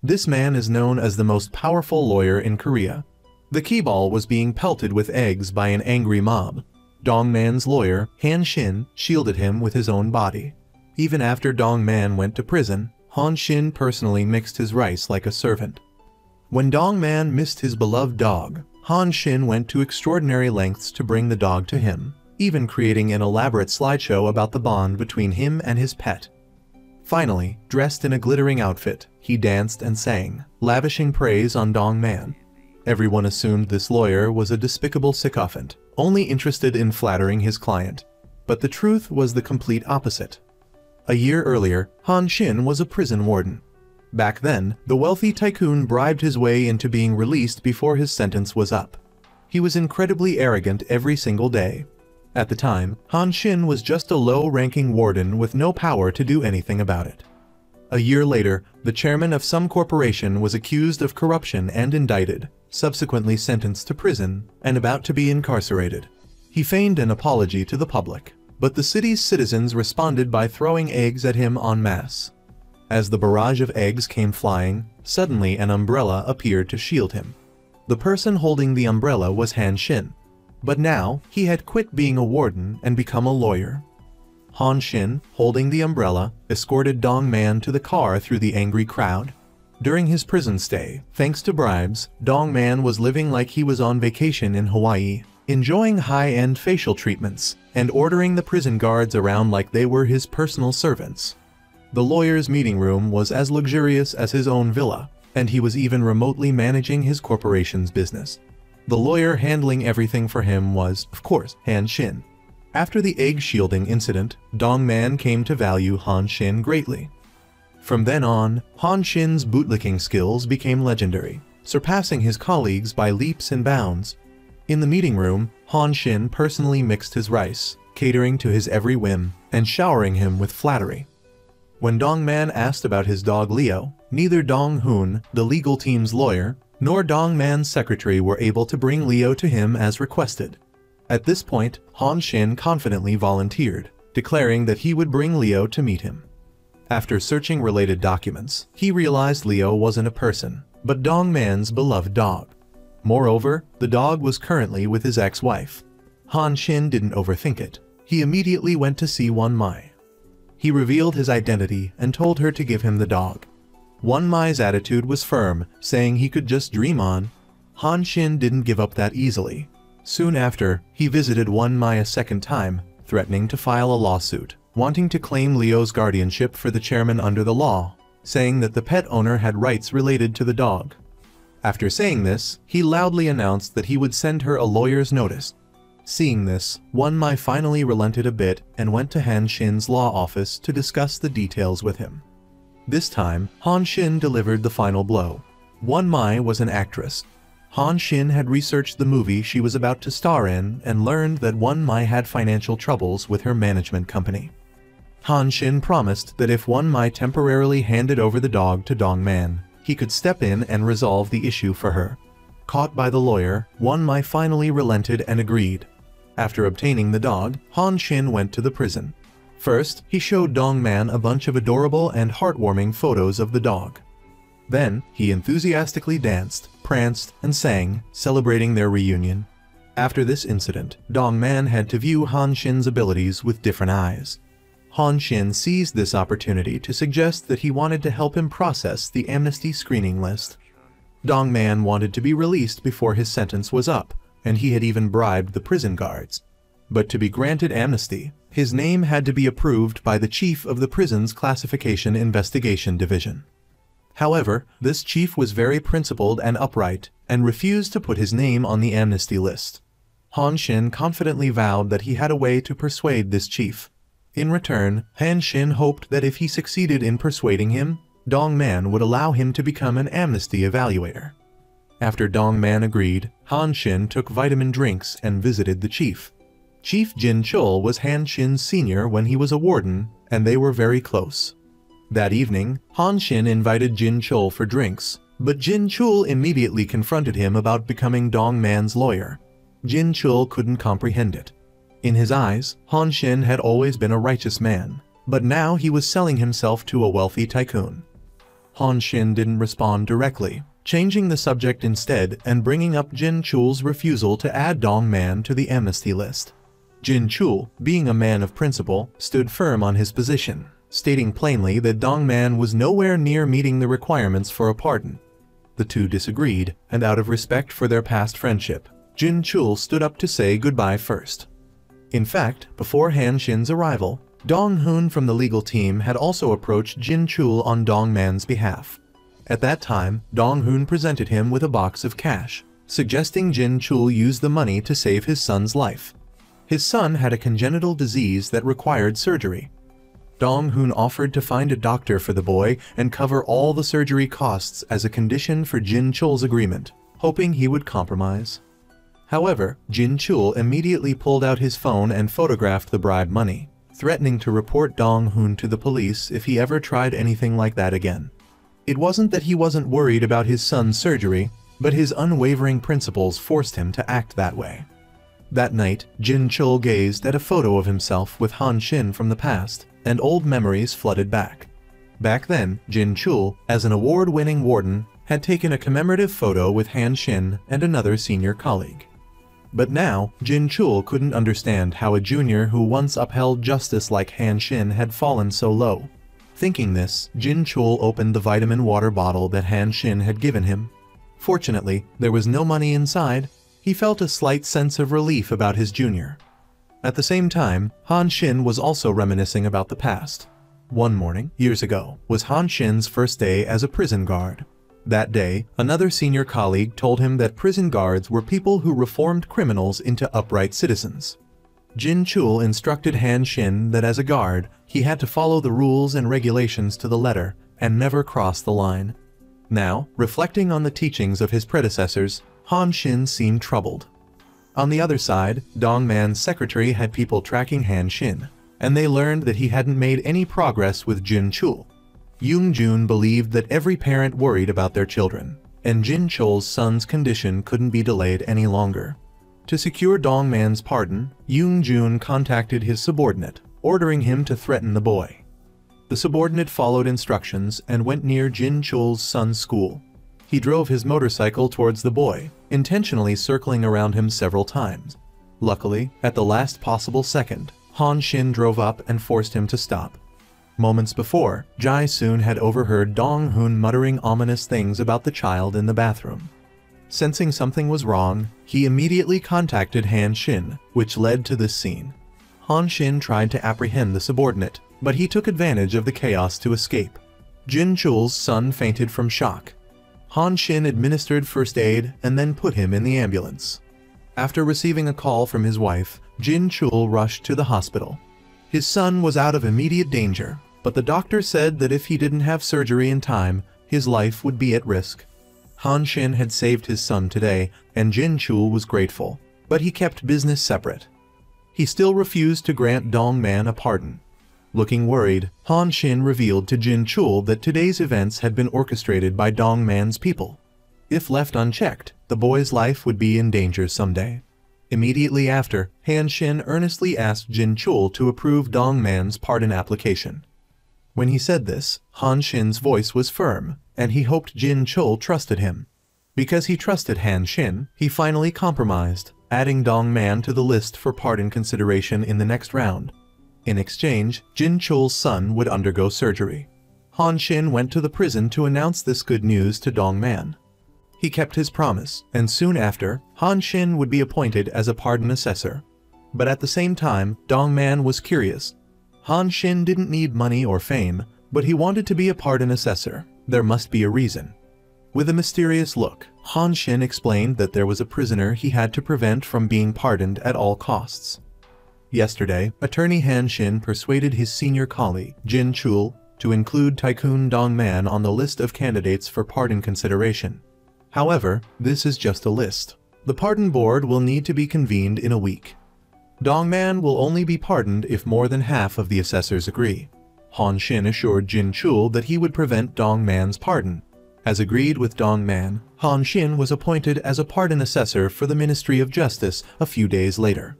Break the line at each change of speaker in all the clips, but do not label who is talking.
This man is known as the most powerful lawyer in Korea. The Keeball was being pelted with eggs by an angry mob. Dongman's lawyer, Han Shin, shielded him with his own body. Even after Dongman went to prison, Han Shin personally mixed his rice like a servant. When Dongman missed his beloved dog, Han Shin went to extraordinary lengths to bring the dog to him, even creating an elaborate slideshow about the bond between him and his pet. Finally, dressed in a glittering outfit, he danced and sang, lavishing praise on Dongman. Everyone assumed this lawyer was a despicable sycophant, only interested in flattering his client. But the truth was the complete opposite. A year earlier, Han Shin was a prison warden. Back then, the wealthy tycoon bribed his way into being released before his sentence was up. He was incredibly arrogant every single day. At the time, Han Shin was just a low-ranking warden with no power to do anything about it. A year later, the chairman of some corporation was accused of corruption and indicted, subsequently sentenced to prison, and about to be incarcerated. He feigned an apology to the public, but the city's citizens responded by throwing eggs at him en masse. As the barrage of eggs came flying, suddenly an umbrella appeared to shield him. The person holding the umbrella was Han Shin. But now, he had quit being a warden and become a lawyer. Han Shin, holding the umbrella, escorted Dongman to the car through the angry crowd. During his prison stay, thanks to bribes, Dongman was living like he was on vacation in Hawaii, enjoying high-end facial treatments, and ordering the prison guards around like they were his personal servants. The lawyer's meeting room was as luxurious as his own villa, and he was even remotely managing his corporation's business. The lawyer handling everything for him was, of course, Han Shin. After the egg shielding incident, Dongman came to value Han Shin greatly. From then on, Han Shin's bootlicking skills became legendary, surpassing his colleagues by leaps and bounds. In the meeting room, Han Shin personally mixed his rice, catering to his every whim, and showering him with flattery. When Dongman asked about his dog Leo, neither Dong-hoon, the legal team's lawyer, nor Dongman's secretary were able to bring Leo to him as requested. At this point, Han Shin confidently volunteered, declaring that he would bring Leo to meet him. After searching related documents, he realized Leo wasn't a person, but Dongman's beloved dog. Moreover, the dog was currently with his ex-wife. Han Shin didn't overthink it. He immediately went to see Won Mai. He revealed his identity and told her to give him the dog. Won Mai's attitude was firm, saying he could just dream on. Han Shin didn't give up that easily. Soon after, he visited Won Mai a second time, threatening to file a lawsuit, wanting to claim Leo's guardianship for the chairman under the law, saying that the pet owner had rights related to the dog. After saying this, he loudly announced that he would send her a lawyer's notice. Seeing this, Won Mai finally relented a bit and went to Han Shin's law office to discuss the details with him. This time, Han Shin delivered the final blow. Won Mai was an actress. Han Shin had researched the movie she was about to star in and learned that Won Mai had financial troubles with her management company. Han Shin promised that if Won Mai temporarily handed over the dog to Dongman, he could step in and resolve the issue for her. Caught by the lawyer, Won Mai finally relented and agreed. After obtaining the dog, Han Shin went to the prison. First, he showed Dongman a bunch of adorable and heartwarming photos of the dog. Then, he enthusiastically danced, pranced, and sang, celebrating their reunion. After this incident, Dongman had to view Han Shin's abilities with different eyes. Han Shin seized this opportunity to suggest that he wanted to help him process the amnesty screening list. Dongman wanted to be released before his sentence was up, and he had even bribed the prison guards. But to be granted amnesty, his name had to be approved by the chief of the prison's classification investigation division. However, this chief was very principled and upright, and refused to put his name on the amnesty list. Han Shin confidently vowed that he had a way to persuade this chief. In return, Han Shin hoped that if he succeeded in persuading him, Dongman would allow him to become an amnesty evaluator. After Dongman agreed, Han Shin took vitamin drinks and visited the chief. Chief Jin Chul was Han Shin's senior when he was a warden, and they were very close. That evening, Han Shin invited Jin Chul for drinks, but Jin Chul immediately confronted him about becoming Dongman's lawyer. Jin Chul couldn't comprehend it. In his eyes, Han Shin had always been a righteous man, but now he was selling himself to a wealthy tycoon. Han Xin didn't respond directly, changing the subject instead and bringing up Jin Chul's refusal to add Dong Man to the amnesty list. Jin Chul, being a man of principle, stood firm on his position, stating plainly that Dong Man was nowhere near meeting the requirements for a pardon. The two disagreed, and out of respect for their past friendship, Jin Chul stood up to say goodbye first. In fact, before Han Xin's arrival, Dong Hun from the legal team had also approached Jin Chul on Dong Man's behalf. At that time, Dong Hun presented him with a box of cash, suggesting Jin Chul use the money to save his son's life. His son had a congenital disease that required surgery. Dong Hun offered to find a doctor for the boy and cover all the surgery costs as a condition for Jin Chul's agreement, hoping he would compromise. However, Jin Chul immediately pulled out his phone and photographed the bribe money, threatening to report Dong Hun to the police if he ever tried anything like that again. It wasn't that he wasn't worried about his son's surgery, but his unwavering principles forced him to act that way. That night, Jin Chul gazed at a photo of himself with Han Xin from the past, and old memories flooded back. Back then, Jin Chul, as an award-winning warden, had taken a commemorative photo with Han Xin and another senior colleague. But now, Jin Chul couldn't understand how a junior who once upheld justice like Han Xin had fallen so low. Thinking this, Jin Chul opened the vitamin water bottle that Han Xin had given him. Fortunately, there was no money inside. He felt a slight sense of relief about his junior. At the same time, Han Xin was also reminiscing about the past. One morning, years ago, was Han Xin's first day as a prison guard. That day, another senior colleague told him that prison guards were people who reformed criminals into upright citizens. Jin Chul instructed Han Xin that as a guard, he had to follow the rules and regulations to the letter and never cross the line. Now, reflecting on the teachings of his predecessors, Han Xin seemed troubled. On the other side, Dong Man's secretary had people tracking Han Xin, and they learned that he hadn't made any progress with Jin Chul. Yung Jun believed that every parent worried about their children, and Jin Chul's son's condition couldn't be delayed any longer. To secure Dong Man's pardon, Yung Jun contacted his subordinate, ordering him to threaten the boy. The subordinate followed instructions and went near Jin Chul's son's school. He drove his motorcycle towards the boy, intentionally circling around him several times. Luckily, at the last possible second, Han Xin drove up and forced him to stop. Moments before, Jai Soon had overheard Dong Hun muttering ominous things about the child in the bathroom. Sensing something was wrong, he immediately contacted Han Xin, which led to this scene. Han Xin tried to apprehend the subordinate, but he took advantage of the chaos to escape. Jin Chul's son fainted from shock. Han Xin administered first aid and then put him in the ambulance. After receiving a call from his wife, Jin Chul rushed to the hospital. His son was out of immediate danger, but the doctor said that if he didn't have surgery in time, his life would be at risk. Han Xin had saved his son today, and Jin Chul was grateful, but he kept business separate. He still refused to grant Dong Man a pardon. Looking worried, Han Xin revealed to Jin Chul that today's events had been orchestrated by Dong Man's people. If left unchecked, the boy's life would be in danger someday. Immediately after, Han Xin earnestly asked Jin Chul to approve Dong Man's pardon application. When he said this, Han Xin's voice was firm, and he hoped Jin Chul trusted him. Because he trusted Han Xin, he finally compromised, adding Dong Man to the list for pardon consideration in the next round. In exchange, Jin Chul's son would undergo surgery. Han Xin went to the prison to announce this good news to Dong Man. He kept his promise, and soon after, Han Xin would be appointed as a pardon assessor. But at the same time, Dong Man was curious. Han Xin didn't need money or fame, but he wanted to be a pardon assessor. There must be a reason. With a mysterious look, Han Xin explained that there was a prisoner he had to prevent from being pardoned at all costs. Yesterday, attorney Han Xin persuaded his senior colleague, Jin Chul, to include Tycoon Dong Man on the list of candidates for pardon consideration. However, this is just a list. The pardon board will need to be convened in a week. Dong Man will only be pardoned if more than half of the assessors agree. Han Xin assured Jin Chul that he would prevent Dong Man's pardon. As agreed with Dong Man, Han Xin was appointed as a pardon assessor for the Ministry of Justice a few days later.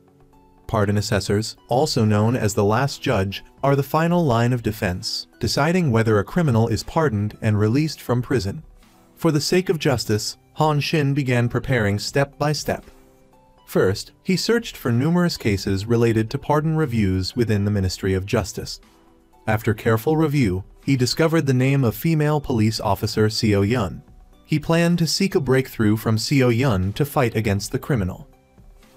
Pardon assessors, also known as the last judge, are the final line of defense, deciding whether a criminal is pardoned and released from prison. For the sake of justice, Han Xin began preparing step by step. First, he searched for numerous cases related to pardon reviews within the Ministry of Justice. After careful review, he discovered the name of female police officer Seo Yun. He planned to seek a breakthrough from Seo Yun to fight against the criminal.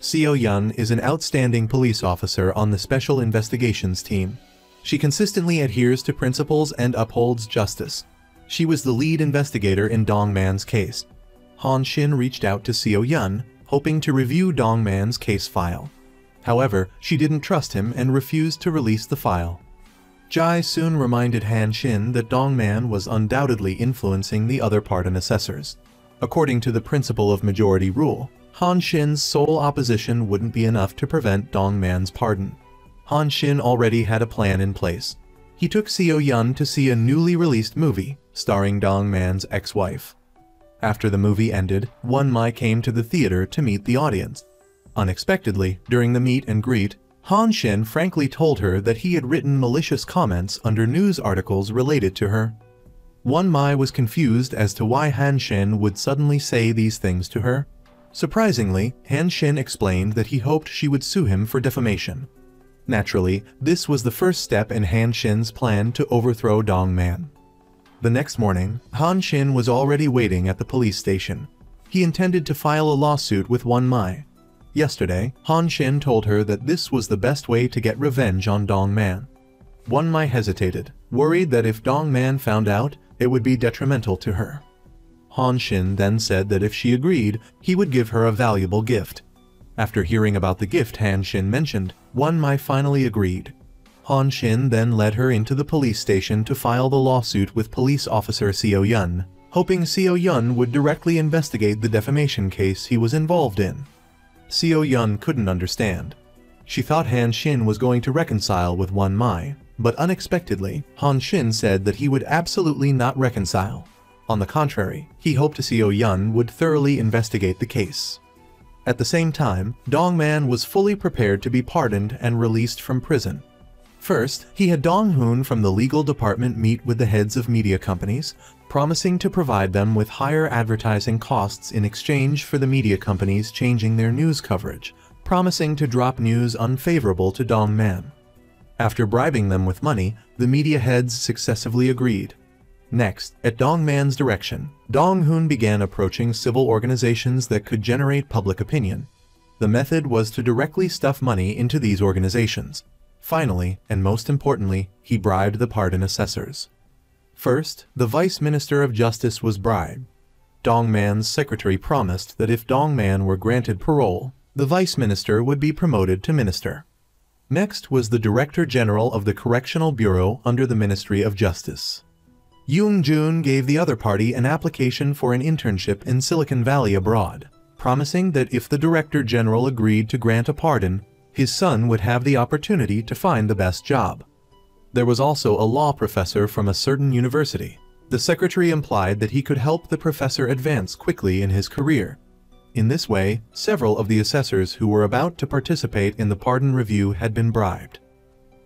Seo Yun is an outstanding police officer on the Special Investigations Team. She consistently adheres to principles and upholds justice. She was the lead investigator in Dong Man's case. Han Xin reached out to Seo Yun, hoping to review Dong Man's case file. However, she didn't trust him and refused to release the file. Jai soon reminded Han Xin that Dong Man was undoubtedly influencing the other pardon assessors. According to the principle of majority rule, Han Xin's sole opposition wouldn't be enough to prevent Dong Man's pardon. Han Xin already had a plan in place. He took Seo Yun to see a newly released movie starring Dong Man's ex-wife. After the movie ended, Won Mai came to the theater to meet the audience. Unexpectedly, during the meet and greet, Han Xin frankly told her that he had written malicious comments under news articles related to her. Won Mai was confused as to why Han Xin would suddenly say these things to her. Surprisingly, Han Xin explained that he hoped she would sue him for defamation. Naturally, this was the first step in Han Xin's plan to overthrow Dong Man. The next morning, Han Xin was already waiting at the police station. He intended to file a lawsuit with Won Mai. Yesterday, Han Xin told her that this was the best way to get revenge on Dong Man. Won Mai hesitated, worried that if Dong Man found out, it would be detrimental to her. Han Xin then said that if she agreed, he would give her a valuable gift. After hearing about the gift Han Xin mentioned, Won Mai finally agreed. Han Xin then led her into the police station to file the lawsuit with police officer Seo Yun, hoping Seo Yun would directly investigate the defamation case he was involved in. Seo Yun couldn't understand. She thought Han Xin was going to reconcile with Won Mai, but unexpectedly, Han Xin said that he would absolutely not reconcile. On the contrary, he hoped Seo Yun would thoroughly investigate the case. At the same time, Dong Man was fully prepared to be pardoned and released from prison. First, he had Dong Hoon from the legal department meet with the heads of media companies, promising to provide them with higher advertising costs in exchange for the media companies changing their news coverage, promising to drop news unfavorable to Dong Man. After bribing them with money, the media heads successively agreed. Next, at Dong Man's direction, Dong Hoon began approaching civil organizations that could generate public opinion. The method was to directly stuff money into these organizations. Finally, and most importantly, he bribed the pardon assessors. First, the Vice Minister of Justice was bribed. Dong Man's secretary promised that if Dong Man were granted parole, the Vice Minister would be promoted to Minister. Next was the Director General of the Correctional Bureau under the Ministry of Justice. Yoon Jun gave the other party an application for an internship in Silicon Valley abroad, promising that if the Director General agreed to grant a pardon, his son would have the opportunity to find the best job. There was also a law professor from a certain university. The secretary implied that he could help the professor advance quickly in his career. In this way, several of the assessors who were about to participate in the pardon review had been bribed.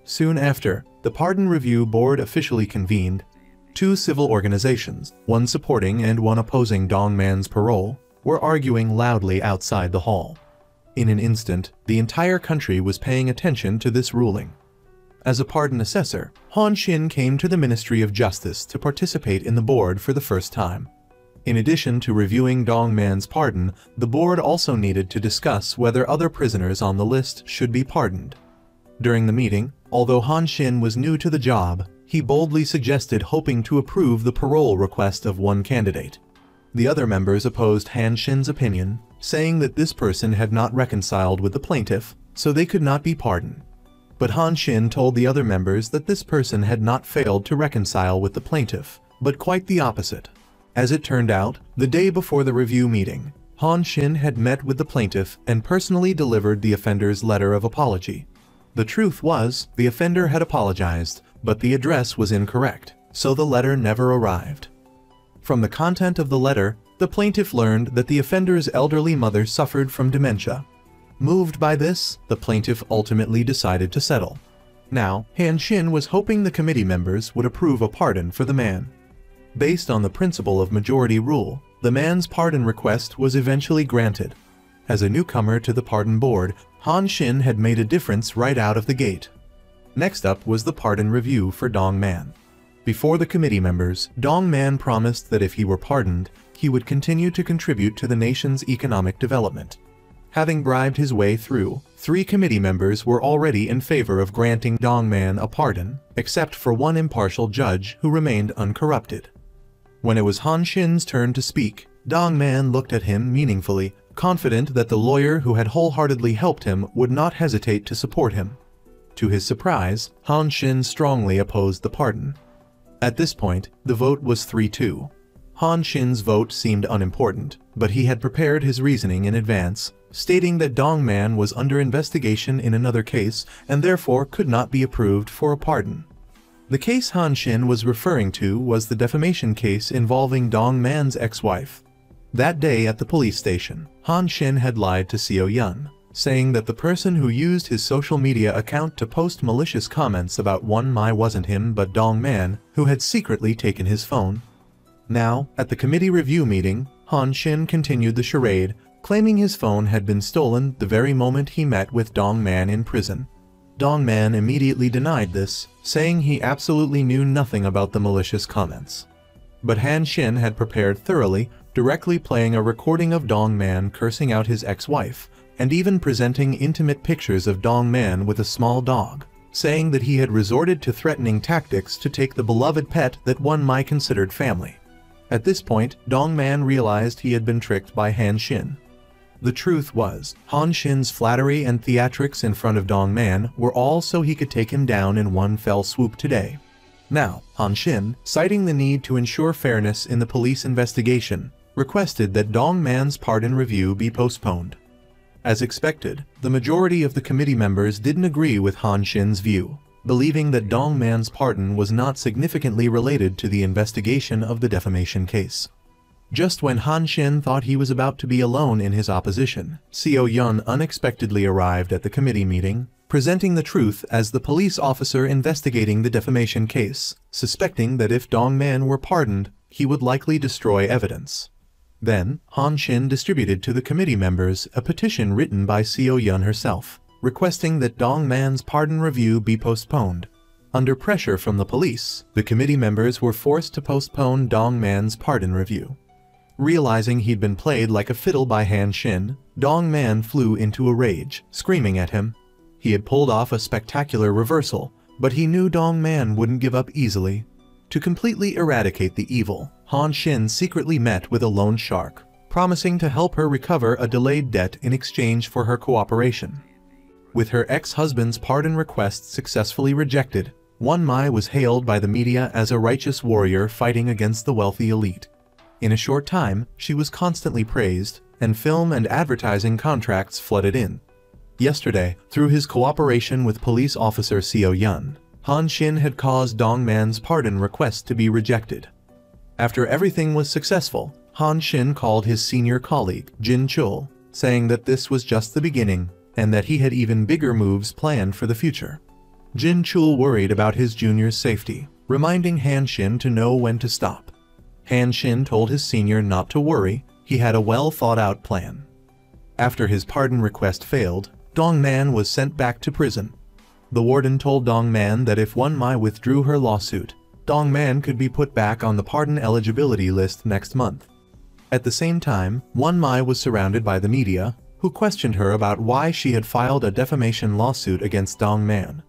Soon after, the pardon review board officially convened. Two civil organizations, one supporting and one opposing Dong Man's parole, were arguing loudly outside the hall. In an instant, the entire country was paying attention to this ruling. As a pardon assessor, Han Xin came to the Ministry of Justice to participate in the board for the first time. In addition to reviewing Dong Man's pardon, the board also needed to discuss whether other prisoners on the list should be pardoned. During the meeting, although Han Xin was new to the job, he boldly suggested hoping to approve the parole request of one candidate. The other members opposed Han Xin's opinion, saying that this person had not reconciled with the plaintiff, so they could not be pardoned. But Han Xin told the other members that this person had not failed to reconcile with the plaintiff, but quite the opposite. As it turned out, the day before the review meeting, Han Xin had met with the plaintiff and personally delivered the offender's letter of apology. The truth was, the offender had apologized, but the address was incorrect, so the letter never arrived. From the content of the letter, the plaintiff learned that the offender's elderly mother suffered from dementia. Moved by this, the plaintiff ultimately decided to settle. Now, Han Xin was hoping the committee members would approve a pardon for the man. Based on the principle of majority rule, the man's pardon request was eventually granted. As a newcomer to the pardon board, Han Xin had made a difference right out of the gate. Next up was the pardon review for Dong Man. Before the committee members, Dong Man promised that if he were pardoned, he would continue to contribute to the nation's economic development. Having bribed his way through, 3 committee members were already in favor of granting Dong Man a pardon, except for one impartial judge who remained uncorrupted. When it was Han Xin's turn to speak, Dong Man looked at him meaningfully, confident that the lawyer who had wholeheartedly helped him would not hesitate to support him. To his surprise, Han Xin strongly opposed the pardon. At this point, the vote was 3-2. Han Xin's vote seemed unimportant, but he had prepared his reasoning in advance, stating that Dong Man was under investigation in another case and therefore could not be approved for a pardon. The case Han Xin was referring to was the defamation case involving Dong Man's ex-wife. That day at the police station, Han Xin had lied to Seo Yun, saying that the person who used his social media account to post malicious comments about Won Mai wasn't him but Dong Man, who had secretly taken his phone. Now, at the committee review meeting, Han Xin continued the charade, claiming his phone had been stolen the very moment he met with Dong Man in prison. Dong Man immediately denied this, saying he absolutely knew nothing about the malicious comments. But Han Xin had prepared thoroughly, directly playing a recording of Dong Man cursing out his ex-wife, and even presenting intimate pictures of Dong Man with a small dog, saying that he had resorted to threatening tactics to take the beloved pet that Won Mai considered family. At this point, Dong Man realized he had been tricked by Han Xin. The truth was, Han Xin's flattery and theatrics in front of Dong Man were all so he could take him down in one fell swoop today. Now, Han Xin, citing the need to ensure fairness in the police investigation, requested that Dong Man's pardon review be postponed. As expected, the majority of the committee members didn't agree with Han Xin's view, believing that Dong Man's pardon was not significantly related to the investigation of the defamation case. Just when Han Xin thought he was about to be alone in his opposition, Seo Yun unexpectedly arrived at the committee meeting, presenting the truth as the police officer investigating the defamation case, suspecting that if Dong Man were pardoned, he would likely destroy evidence. Then, Han Xin distributed to the committee members a petition written by Seo Yun herself, requesting that Dong Man's pardon review be postponed. Under pressure from the police, the committee members were forced to postpone Dong Man's pardon review. Realizing he'd been played like a fiddle by Han Xin, Dong Man flew into a rage, screaming at him. He had pulled off a spectacular reversal, but he knew Dong Man wouldn't give up easily. To completely eradicate the evil, Han Xin secretly met with a loan shark, promising to help her recover a delayed debt in exchange for her cooperation. With her ex-husband's pardon request successfully rejected, Won Mai was hailed by the media as a righteous warrior fighting against the wealthy elite. In a short time, she was constantly praised, and film and advertising contracts flooded in. Yesterday, through his cooperation with police officer Seo Yun, Han Xin had caused Dong Man's pardon request to be rejected. After everything was successful, Han Xin called his senior colleague, Jin Chul, saying that this was just the beginning, and that he had even bigger moves planned for the future. Jin Chul worried about his junior's safety, reminding Han Xin to know when to stop. Han Xin told his senior not to worry, he had a well-thought-out plan. After his pardon request failed, Dong Man was sent back to prison. The warden told Dong Man that if Won Mai withdrew her lawsuit, Dong Man could be put back on the pardon eligibility list next month. At the same time, Won Mai was surrounded by the media, who questioned her about why she had filed a defamation lawsuit against Dong Man.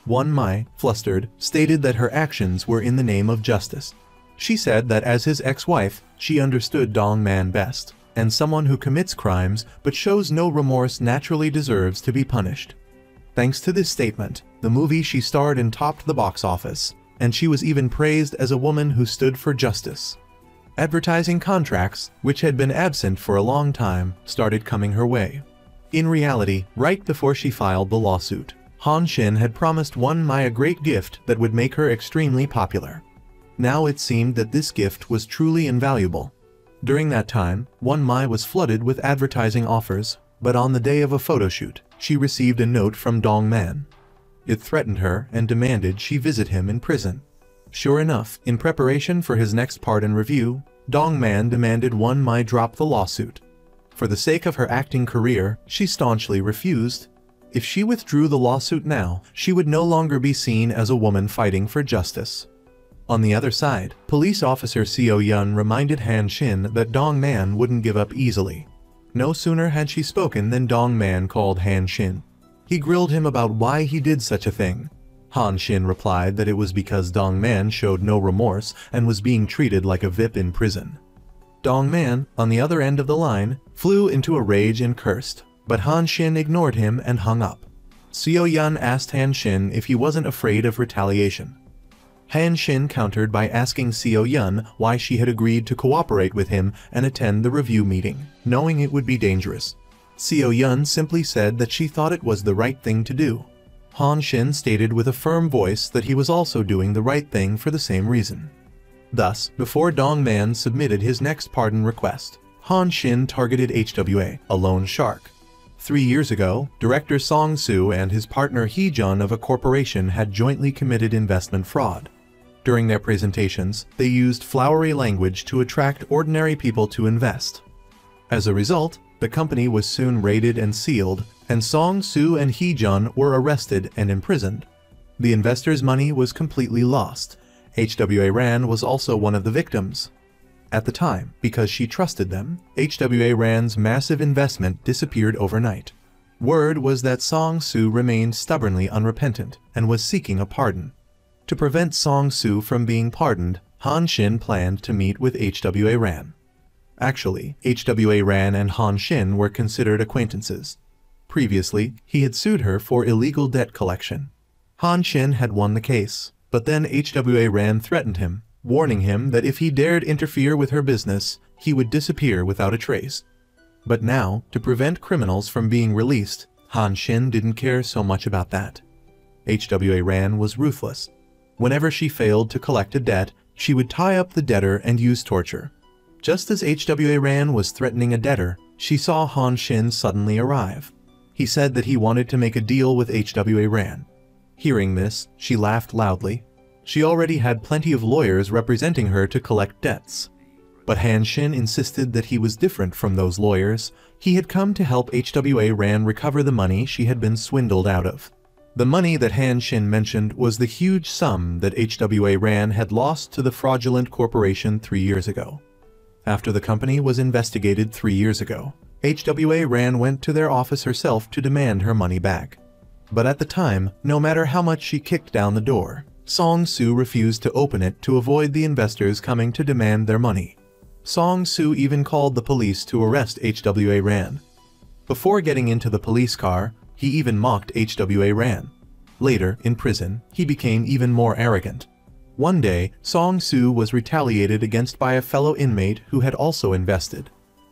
Won Mai, flustered, stated that her actions were in the name of justice. She said that as his ex-wife, she understood Dong Man best, and someone who commits crimes but shows no remorse naturally deserves to be punished. Thanks to this statement, the movie she starred in topped the box office, and she was even praised as a woman who stood for justice. Advertising contracts, which had been absent for a long time, started coming her way. In reality, right before she filed the lawsuit, Han Xin had promised Won Mai a great gift that would make her extremely popular. Now it seemed that this gift was truly invaluable. During that time, Won Mai was flooded with advertising offers, But on the day of a photo shoot, she received a note from Dong Man. It threatened her and demanded she visit him in prison. Sure enough, in preparation for his next pardon review, Dong Man demanded Won Mai drop the lawsuit. For the sake of her acting career, she staunchly refused. If she withdrew the lawsuit now, she would no longer be seen as a woman fighting for justice. On the other side, police officer Seo Yun reminded Han Shin that Dong Man wouldn't give up easily. No sooner had she spoken than Dong Man called Han Shin. He grilled him about why he did such a thing. Han Shin replied that it was because Dong Man showed no remorse and was being treated like a VIP in prison. Dong Man, on the other end of the line, flew into a rage and cursed, but Han Shin ignored him and hung up. Seo Yun asked Han Shin if he wasn't afraid of retaliation. Han Shin countered by asking Seo Yun why she had agreed to cooperate with him and attend the review meeting, knowing it would be dangerous. Seo Yun simply said that she thought it was the right thing to do. Han Shin stated with a firm voice that he was also doing the right thing for the same reason. Thus, before Dong Man submitted his next pardon request, Han Shin targeted HWA, a loan shark. 3 years ago, director Song Soo and his partner Hee Jun of a corporation had jointly committed investment fraud. During their presentations, they used flowery language to attract ordinary people to invest. As a result, the company was soon raided and sealed, and Song Soo and Hee Jun were arrested and imprisoned. The investors' money was completely lost. HWA Ran was also one of the victims. At the time, because she trusted them, HWA Ran's massive investment disappeared overnight. Word was that Song Soo remained stubbornly unrepentant and was seeking a pardon. To prevent Song Soo from being pardoned, Han Shin planned to meet with HWA Ran. Actually, HWA Ran and Han Shin were considered acquaintances. Previously, he had sued her for illegal debt collection. Han Shin had won the case, but then HWA Ran threatened him, warning him that if he dared interfere with her business, he would disappear without a trace. But now, to prevent criminals from being released, Han Shin didn't care so much about that. HWA Ran was ruthless. Whenever she failed to collect a debt, she would tie up the debtor and use torture. Just as HWA Ran was threatening a debtor, she saw Han Shin suddenly arrive. He said that he wanted to make a deal with HWA Ran. Hearing this, she laughed loudly. She already had plenty of lawyers representing her to collect debts. But Han Shin insisted that he was different from those lawyers. He had come to help HWA Ran recover the money she had been swindled out of. The money that Han Shin mentioned was the huge sum that HWA Ran had lost to the fraudulent corporation 3 years ago. After the company was investigated 3 years ago, HWA Ran went to their office herself to demand her money back. But at the time, no matter how much she kicked down the door, Song Soo refused to open it to avoid the investors coming to demand their money. Song Soo even called the police to arrest HWA Ran. Before getting into the police car, he even mocked HWA Ran. Later, in prison, he became even more arrogant. One day, Song Soo was retaliated against by a fellow inmate who had also invested.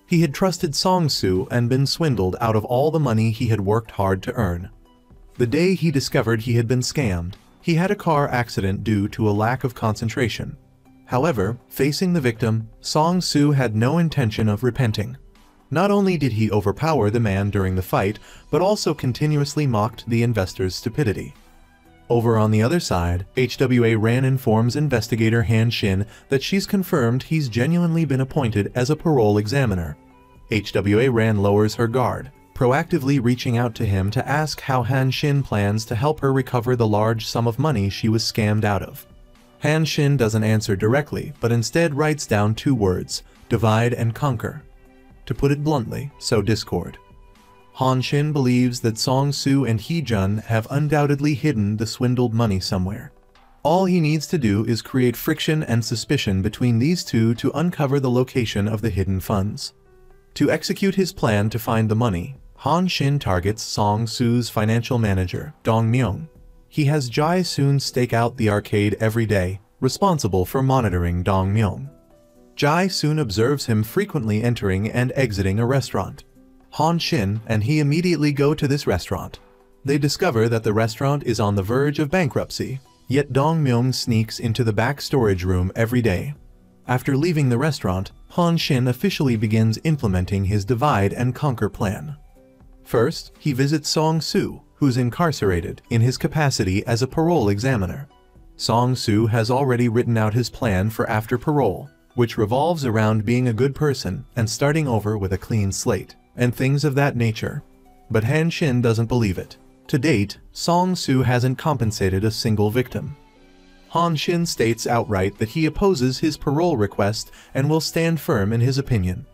He had trusted Song Soo and been swindled out of all the money he had worked hard to earn. The day he discovered he had been scammed, he had a car accident due to a lack of concentration. However, facing the victim, Song Soo had no intention of repenting. Not only did he overpower the man during the fight, but also continuously mocked the investor's stupidity. Over on the other side, HWA Ran informs investigator Han Shin that she's confirmed he's genuinely been appointed as a parole examiner. HWA Ran lowers her guard, proactively reaching out to him to ask how Han Shin plans to help her recover the large sum of money she was scammed out of. Han Shin doesn't answer directly, but instead writes down 2 words, divide and conquer. To put it bluntly, sow discord. Han Shin believes that Song Soo and Hee Jun have undoubtedly hidden the swindled money somewhere. All he needs to do is create friction and suspicion between these two to uncover the location of the hidden funds. To execute his plan to find the money, Han Shin targets Song Soo's financial manager, Dong Myung. He has Jae Soon stake out the arcade every day, responsible for monitoring Dong Myung. Jae Soon observes him frequently entering and exiting a restaurant. Han Shin and he immediately go to this restaurant. They discover that the restaurant is on the verge of bankruptcy, yet Dong Myung sneaks into the back storage room every day. After leaving the restaurant, Han Shin officially begins implementing his divide and conquer plan. First, he visits Song-soo, who's incarcerated, in his capacity as a parole examiner. Song-soo has already written out his plan for after parole, which revolves around being a good person and starting over with a clean slate, and things of that nature. But Han Shin doesn't believe it. To date, Song-soo hasn't compensated a single victim. Han Shin states outright that he opposes his parole request and will stand firm in his opinion.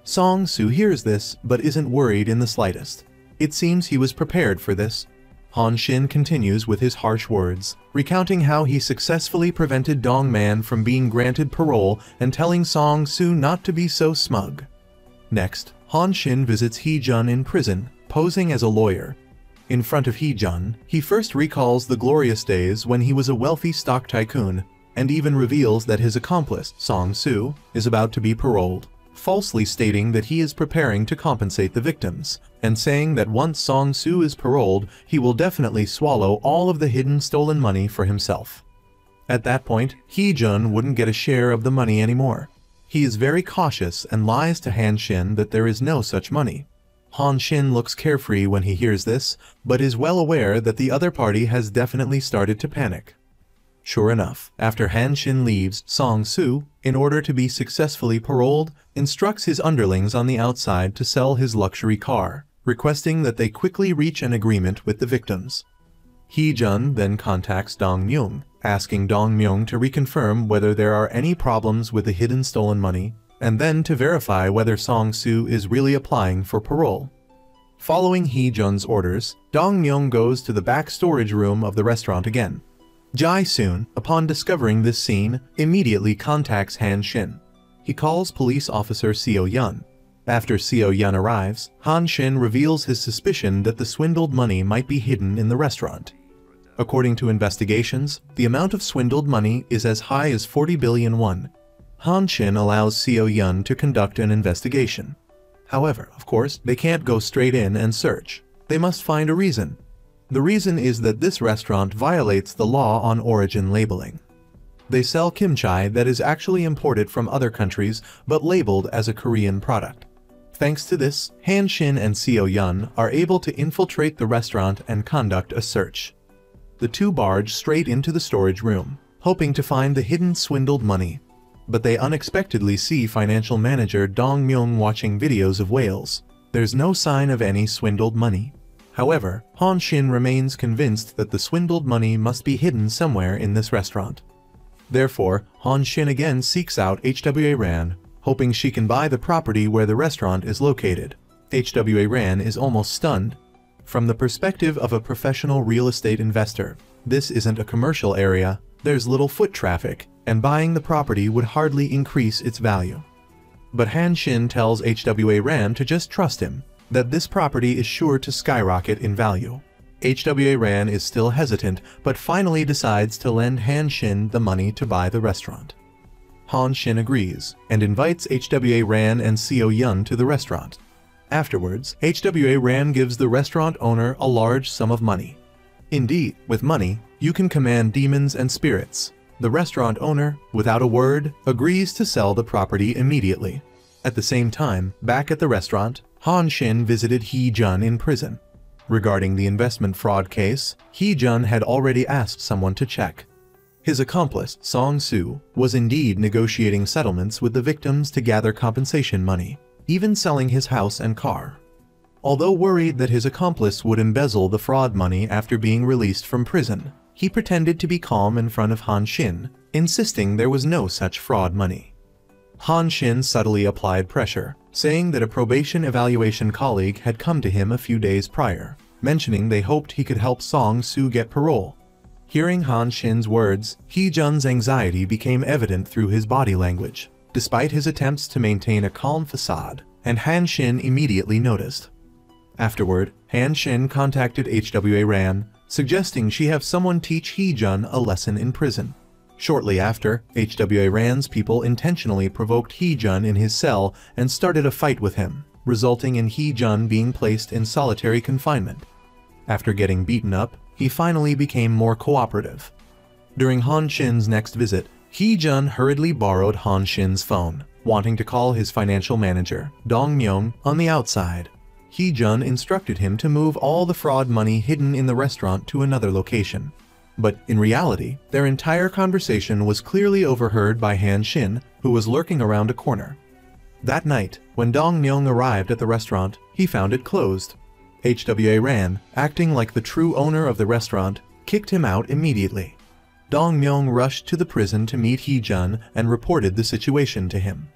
Song-soo hears this but isn't worried in the slightest. It seems he was prepared for this. Han Shin continues with his harsh words, recounting how he successfully prevented Dong Man from being granted parole and telling Song-soo not to be so smug. Next, Han Shin visits Hee-jun in prison, posing as a lawyer. In front of Hee-jun, he first recalls the glorious days when he was a wealthy stock tycoon, and even reveals that his accomplice, Song-soo, is about to be paroled, falsely stating that he is preparing to compensate the victims, and saying that once Song-soo is paroled, he will definitely swallow all of the hidden stolen money for himself. At that point, Hee-jun wouldn't get a share of the money anymore. He is very cautious and lies to Han Shin that there is no such money. Han Shin looks carefree when he hears this, but is well aware that the other party has definitely started to panic. Sure enough, after Han Shin leaves, Song-soo, in order to be successfully paroled, instructs his underlings on the outside to sell his luxury car, requesting that they quickly reach an agreement with the victims. Hee-jun then contacts Dong Myung, asking Dong Myung to reconfirm whether there are any problems with the hidden stolen money, and then to verify whether Song-soo is really applying for parole. Following Hee-jun's orders, Dong Myung goes to the back storage room of the restaurant again. Jae-soon, upon discovering this scene, immediately contacts Han Shin. He calls police officer Seo-yeon. After Seo-yeon arrives, Han Shin reveals his suspicion that the swindled money might be hidden in the restaurant. According to investigations, the amount of swindled money is as high as 40 billion won. Han Shin allows Seo-yeon to conduct an investigation. However, of course, they can't go straight in and search. They must find a reason. The reason is that this restaurant violates the law on origin labeling. They sell kimchi that is actually imported from other countries but labeled as a Korean product. Thanks to this, Han Shin and Seo-yeon are able to infiltrate the restaurant and conduct a search. The two barge straight into the storage room, hoping to find the hidden swindled money. But they unexpectedly see financial manager Dong Myung watching videos of whales. There's no sign of any swindled money. However, Han Shin remains convinced that the swindled money must be hidden somewhere in this restaurant. Therefore, Han Shin again seeks out HWA Ran, hoping she can buy the property where the restaurant is located. HWA Ran is almost stunned. From the perspective of a professional real estate investor, this isn't a commercial area, there's little foot traffic, and buying the property would hardly increase its value. But Han Shin tells HWA Ran to just trust him, that this property is sure to skyrocket in value. HWA Ran is still hesitant, but finally decides to lend Han Shin the money to buy the restaurant. Han Shin agrees, and invites HWA Ran and Seo-yeon to the restaurant. Afterwards, HWA Ran gives the restaurant owner a large sum of money. Indeed, with money, you can command demons and spirits. The restaurant owner, without a word, agrees to sell the property immediately. At the same time, back at the restaurant, Han Shin visited Hee-jun in prison. Regarding the investment fraud case, Hee-jun had already asked someone to check. His accomplice, Song-soo, was indeed negotiating settlements with the victims to gather compensation money, even selling his house and car. Although worried that his accomplice would embezzle the fraud money after being released from prison, he pretended to be calm in front of Han Shin, insisting there was no such fraud money. Han Shin subtly applied pressure, saying that a probation evaluation colleague had come to him a few days prior, mentioning they hoped he could help Song-soo get parole. Hearing Han Shin's words, Hee-jun's anxiety became evident through his body language, despite his attempts to maintain a calm facade, and Han Shin immediately noticed. Afterward, Han Shin contacted HWA Ran, suggesting she have someone teach Hee-jun a lesson in prison. Shortly after, HWA Ran's people intentionally provoked Hee-jun in his cell and started a fight with him, resulting in Hee-jun being placed in solitary confinement. After getting beaten up, he finally became more cooperative. During Han Shin's next visit, Hee-jun hurriedly borrowed Han Shin's phone, wanting to call his financial manager, Dong Myung, on the outside. Hee-jun instructed him to move all the fraud money hidden in the restaurant to another location. But in reality, their entire conversation was clearly overheard by Han Shin, who was lurking around a corner. That night, when Dong Myung arrived at the restaurant, he found it closed. HWA Ran, acting like the true owner of the restaurant, kicked him out immediately. Dong Myung rushed to the prison to meet Hee-jun and reported the situation to him.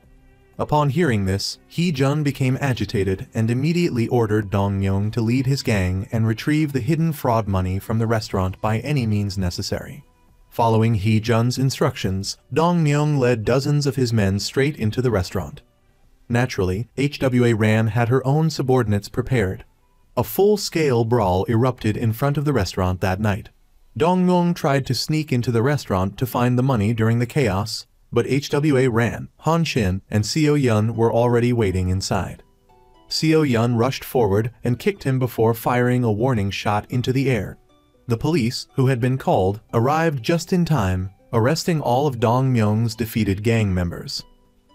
Upon hearing this, Hee-jun became agitated and immediately ordered Dong Myung to lead his gang and retrieve the hidden fraud money from the restaurant by any means necessary. Following Hee-jun's instructions, Dong Myung led dozens of his men straight into the restaurant. Naturally, HWA Ran had her own subordinates prepared. A full-scale brawl erupted in front of the restaurant that night. Dong Myung tried to sneak into the restaurant to find the money during the chaos, but HWA Ran, Han Shin, and Seo Yun were already waiting inside. Seo Yun rushed forward and kicked him before firing a warning shot into the air. The police, who had been called, arrived just in time, arresting all of Dong Myung's defeated gang members.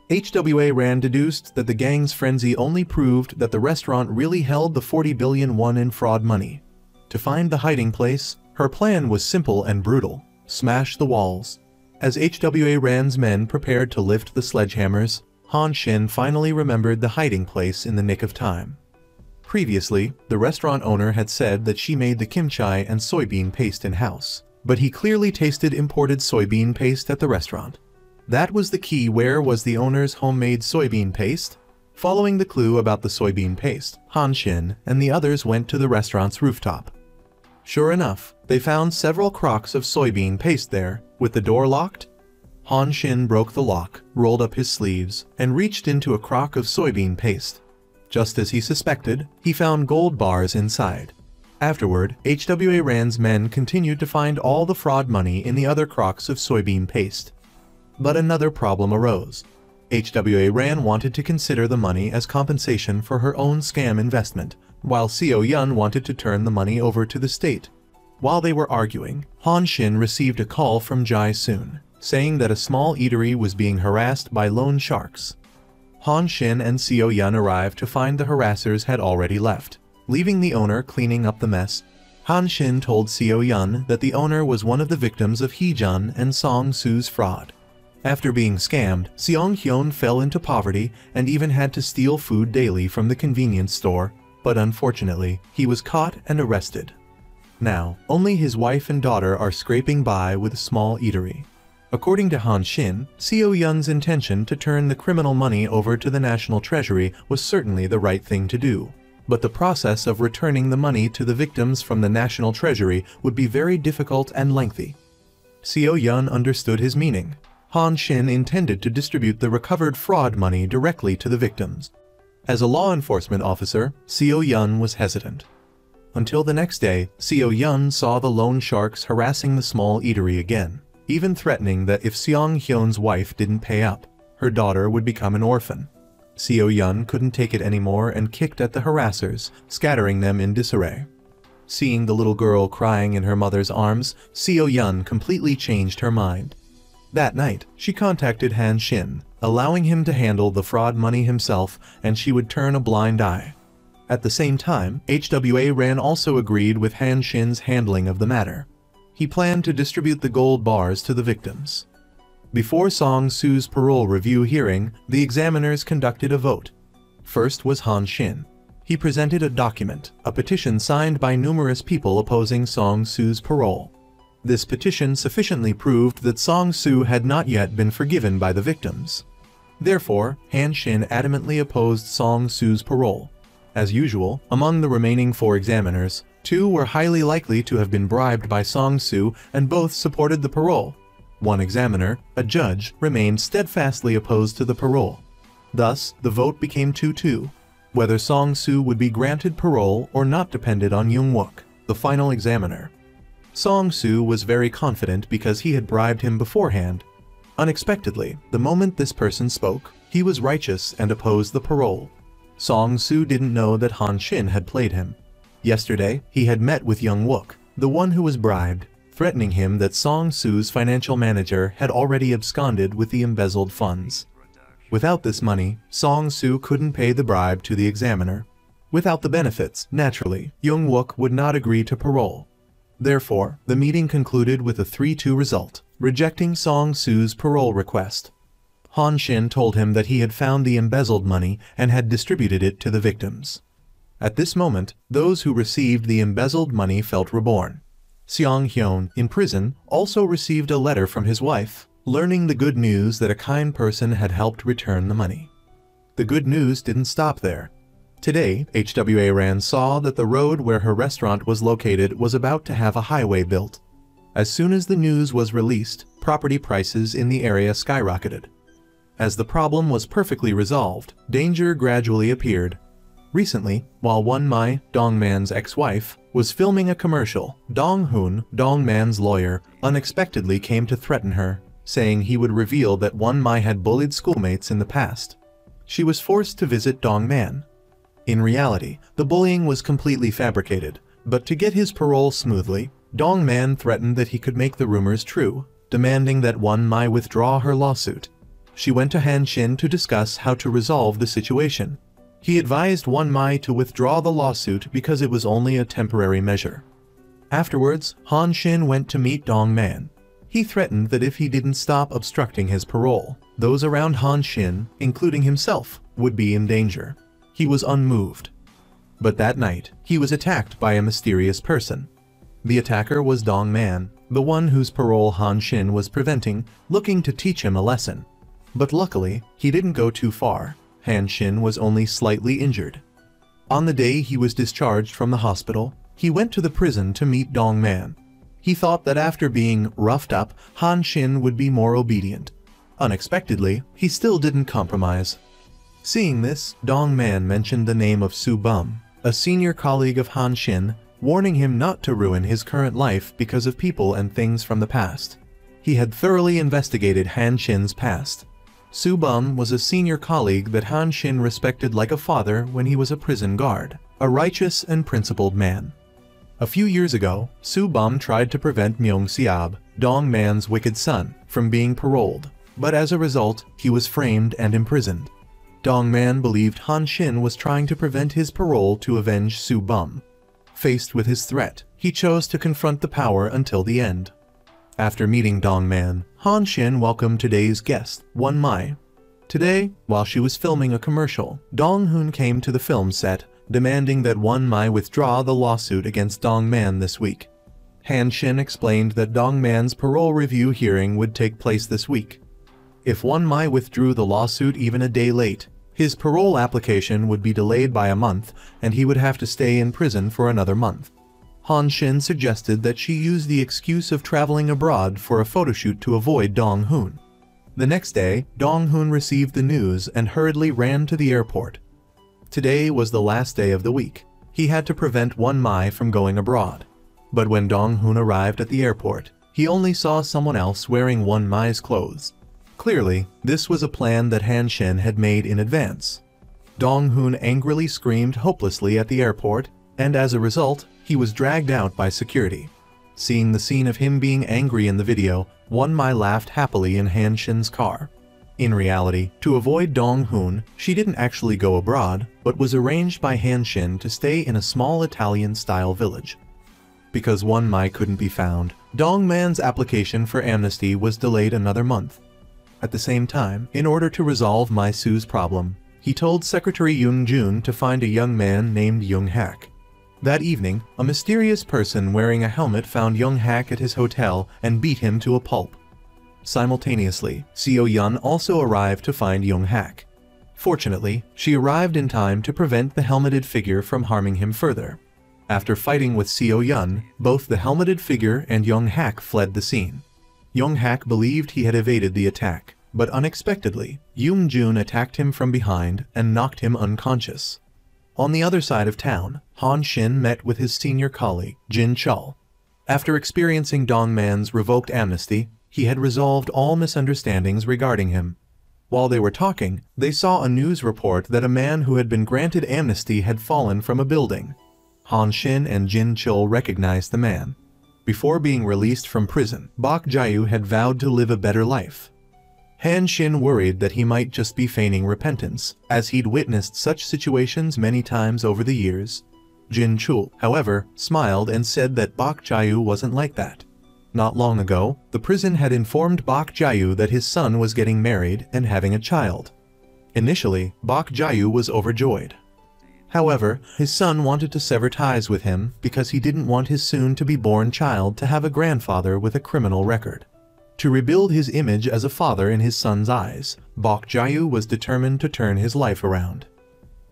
HWA Ran deduced that the gang's frenzy only proved that the restaurant really held the 40 billion won in fraud money. To find the hiding place, her plan was simple and brutal: smash the walls. As HWA Ran's men prepared to lift the sledgehammers, Han Shin finally remembered the hiding place in the nick of time. Previously, the restaurant owner had said that she made the kimchi and soybean paste in-house, but he clearly tasted imported soybean paste at the restaurant. That was the key. Where was the owner's homemade soybean paste? Following the clue about the soybean paste, Han Shin and the others went to the restaurant's rooftop. Sure enough, they found several crocks of soybean paste there, with the door locked. Han Shin broke the lock, rolled up his sleeves, and reached into a crock of soybean paste. Just as he suspected, he found gold bars inside. Afterward, HWA Ran's men continued to find all the fraud money in the other crocks of soybean paste. But another problem arose. HWA Ran wanted to consider the money as compensation for her own scam investment, while Seo Yun wanted to turn the money over to the state. While they were arguing, Han Shin received a call from Jai Soon, saying that a small eatery was being harassed by loan sharks. Han Shin and Seo Yun arrived to find the harassers had already left, leaving the owner cleaning up the mess. Han Shin told Seo Yun that the owner was one of the victims of Hee-jun and Song Su's fraud. After being scammed, Seong Hyun fell into poverty and even had to steal food daily from the convenience store, but unfortunately, he was caught and arrested. Now, only his wife and daughter are scraping by with a small eatery. According to Han Shin, Seo Yun's intention to turn the criminal money over to the National Treasury was certainly the right thing to do. But the process of returning the money to the victims from the National Treasury would be very difficult and lengthy. Seo Yun understood his meaning. Han Shin intended to distribute the recovered fraud money directly to the victims. As a law enforcement officer, Seo Yun was hesitant. Until the next day, Seo Yun saw the loan sharks harassing the small eatery again, even threatening that if Seong Hyun's wife didn't pay up, her daughter would become an orphan. Seo Yun couldn't take it anymore and kicked at the harassers, scattering them in disarray. Seeing the little girl crying in her mother's arms, Seo Yun completely changed her mind. That night, she contacted Han Shin, allowing him to handle the fraud money himself, and she would turn a blind eye. At the same time, HWA Ran also agreed with Han Shin's handling of the matter. He planned to distribute the gold bars to the victims. Before Song Su's parole review hearing, the examiners conducted a vote. First was Han Shin. He presented a document, a petition signed by numerous people opposing Song Su's parole. This petition sufficiently proved that Song Su had not yet been forgiven by the victims. Therefore, Han Shin adamantly opposed Song Su's parole. As usual, among the remaining 4 examiners, 2 were highly likely to have been bribed by Song Su and both supported the parole. One examiner, a judge, remained steadfastly opposed to the parole. Thus, the vote became 2-2. Whether Song Su would be granted parole or not depended on Young Wook, the final examiner. Song Su was very confident because he had bribed him beforehand. Unexpectedly, the moment this person spoke, he was righteous and opposed the parole. Song Su didn't know that Han Shin had played him. Yesterday, he had met with Young Wook, the one who was bribed, threatening him that Song Su's financial manager had already absconded with the embezzled funds. Without this money, Song Su couldn't pay the bribe to the examiner. Without the benefits, naturally, Young-wook would not agree to parole. Therefore, the meeting concluded with a 3-2 result, rejecting Song-soo's parole request. Han Shin told him that he had found the embezzled money and had distributed it to the victims. At this moment, those who received the embezzled money felt reborn. Seong-hyun, in prison, also received a letter from his wife, learning the good news that a kind person had helped return the money. The good news didn't stop there. Today, HWA Ran saw that the road where her restaurant was located was about to have a highway built. As soon as the news was released, property prices in the area skyrocketed. As the problem was perfectly resolved, danger gradually appeared. Recently, while Won-mi, Dongman's ex-wife, was filming a commercial, Dong-hoon, Dongman's lawyer, unexpectedly came to threaten her, saying he would reveal that Won-mi had bullied schoolmates in the past. She was forced to visit Dongman. In reality, the bullying was completely fabricated, but to get his parole smoothly, Dongman threatened that he could make the rumors true, demanding that Won-mi withdraw her lawsuit. She went to Han Shin to discuss how to resolve the situation. He advised Won-mi to withdraw the lawsuit because it was only a temporary measure. Afterwards, Han Shin went to meet Dongman. He threatened that if he didn't stop obstructing his parole, those around Han Shin, including himself, would be in danger. He was unmoved. But that night, he was attacked by a mysterious person. The attacker was Dongman, the one whose parole Han Shin was preventing, looking to teach him a lesson. But luckily, he didn't go too far. Han Shin was only slightly injured. On the day he was discharged from the hospital, he went to the prison to meet Dongman. He thought that after being roughed up, Han Shin would be more obedient. Unexpectedly, he still didn't compromise. Seeing this, Dongman mentioned the name of Soo-bum, a senior colleague of Han Shin, warning him not to ruin his current life because of people and things from the past. He had thoroughly investigated Han Shin's past. Soo-bum was a senior colleague that Han Shin respected like a father when he was a prison guard, a righteous and principled man. A few years ago, Soo-bum tried to prevent Myung-seob, Dongman's wicked son, from being paroled, but as a result, he was framed and imprisoned. Dongman believed Han Shin was trying to prevent his parole to avenge Soo-bum. Faced with his threat, he chose to confront the power until the end. After meeting Dongman, Han Shin welcomed today's guest, Won-mi. Today, while she was filming a commercial, Dong-hoon came to the film set, demanding that Won-mi withdraw the lawsuit against Dongman this week. Han Shin explained that Dongman's parole review hearing would take place this week. If Won-mi withdrew the lawsuit even a day late, his parole application would be delayed by a month and he would have to stay in prison for another month. Han Shin suggested that she use the excuse of traveling abroad for a photoshoot to avoid Dong-hoon. The next day, Dong-hoon received the news and hurriedly ran to the airport. Today was the last day of the week. He had to prevent Won-mi from going abroad. But when Dong-hoon arrived at the airport, he only saw someone else wearing Won-mi's clothes. Clearly, this was a plan that Han Shin had made in advance. Dong-hoon angrily screamed hopelessly at the airport, and as a result, he was dragged out by security. Seeing the scene of him being angry in the video, Won-mi laughed happily in Han Shin's car. In reality, to avoid Dong-hoon, she didn't actually go abroad, but was arranged by Han Shin to stay in a small Italian-style village. Because Won-mi couldn't be found, Dongman's application for amnesty was delayed another month. At the same time, in order to resolve Mi-soo's problem, he told Secretary Young-jun to find a young man named Young-hak. That evening, a mysterious person wearing a helmet found Young-hak at his hotel and beat him to a pulp. Simultaneously, Seo-yeon also arrived to find Young-hak. Fortunately, she arrived in time to prevent the helmeted figure from harming him further. After fighting with Seo-yeon, both the helmeted figure and Young-hak fled the scene. Young-hak believed he had evaded the attack, but unexpectedly, Young-jun attacked him from behind and knocked him unconscious. On the other side of town, Han Shin met with his senior colleague, Jin Chul. After experiencing Dongman's revoked amnesty, he had resolved all misunderstandings regarding him. While they were talking, they saw a news report that a man who had been granted amnesty had fallen from a building. Han Shin and Jin Chul recognized the man. Before being released from prison, Bok Jae-woo had vowed to live a better life. Han Xin worried that he might just be feigning repentance, as he'd witnessed such situations many times over the years. Jin Chul, however, smiled and said that Bok Jiayu wasn't like that. Not long ago, the prison had informed Bok Jiayu that his son was getting married and having a child. Initially, Bok Jiayu was overjoyed. However, his son wanted to sever ties with him because he didn't want his soon-to-be-born child to have a grandfather with a criminal record. To rebuild his image as a father in his son's eyes, Bok Jiayu was determined to turn his life around.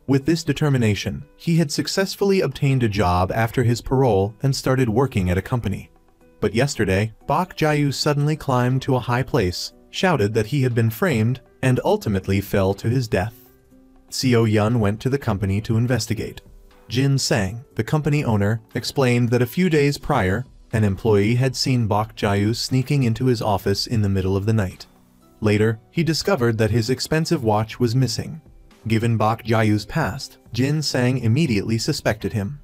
With this determination, he had successfully obtained a job after his parole and started working at a company. But yesterday, Bok Jiayu suddenly climbed to a high place, shouted that he had been framed, and ultimately fell to his death. Seo Yun went to the company to investigate. Jin Sang, the company owner, explained that a few days prior, an employee had seen Bok Jiayu sneaking into his office in the middle of the night. Later, he discovered that his expensive watch was missing. Given Bok Jiayu's past, Jin Sang immediately suspected him.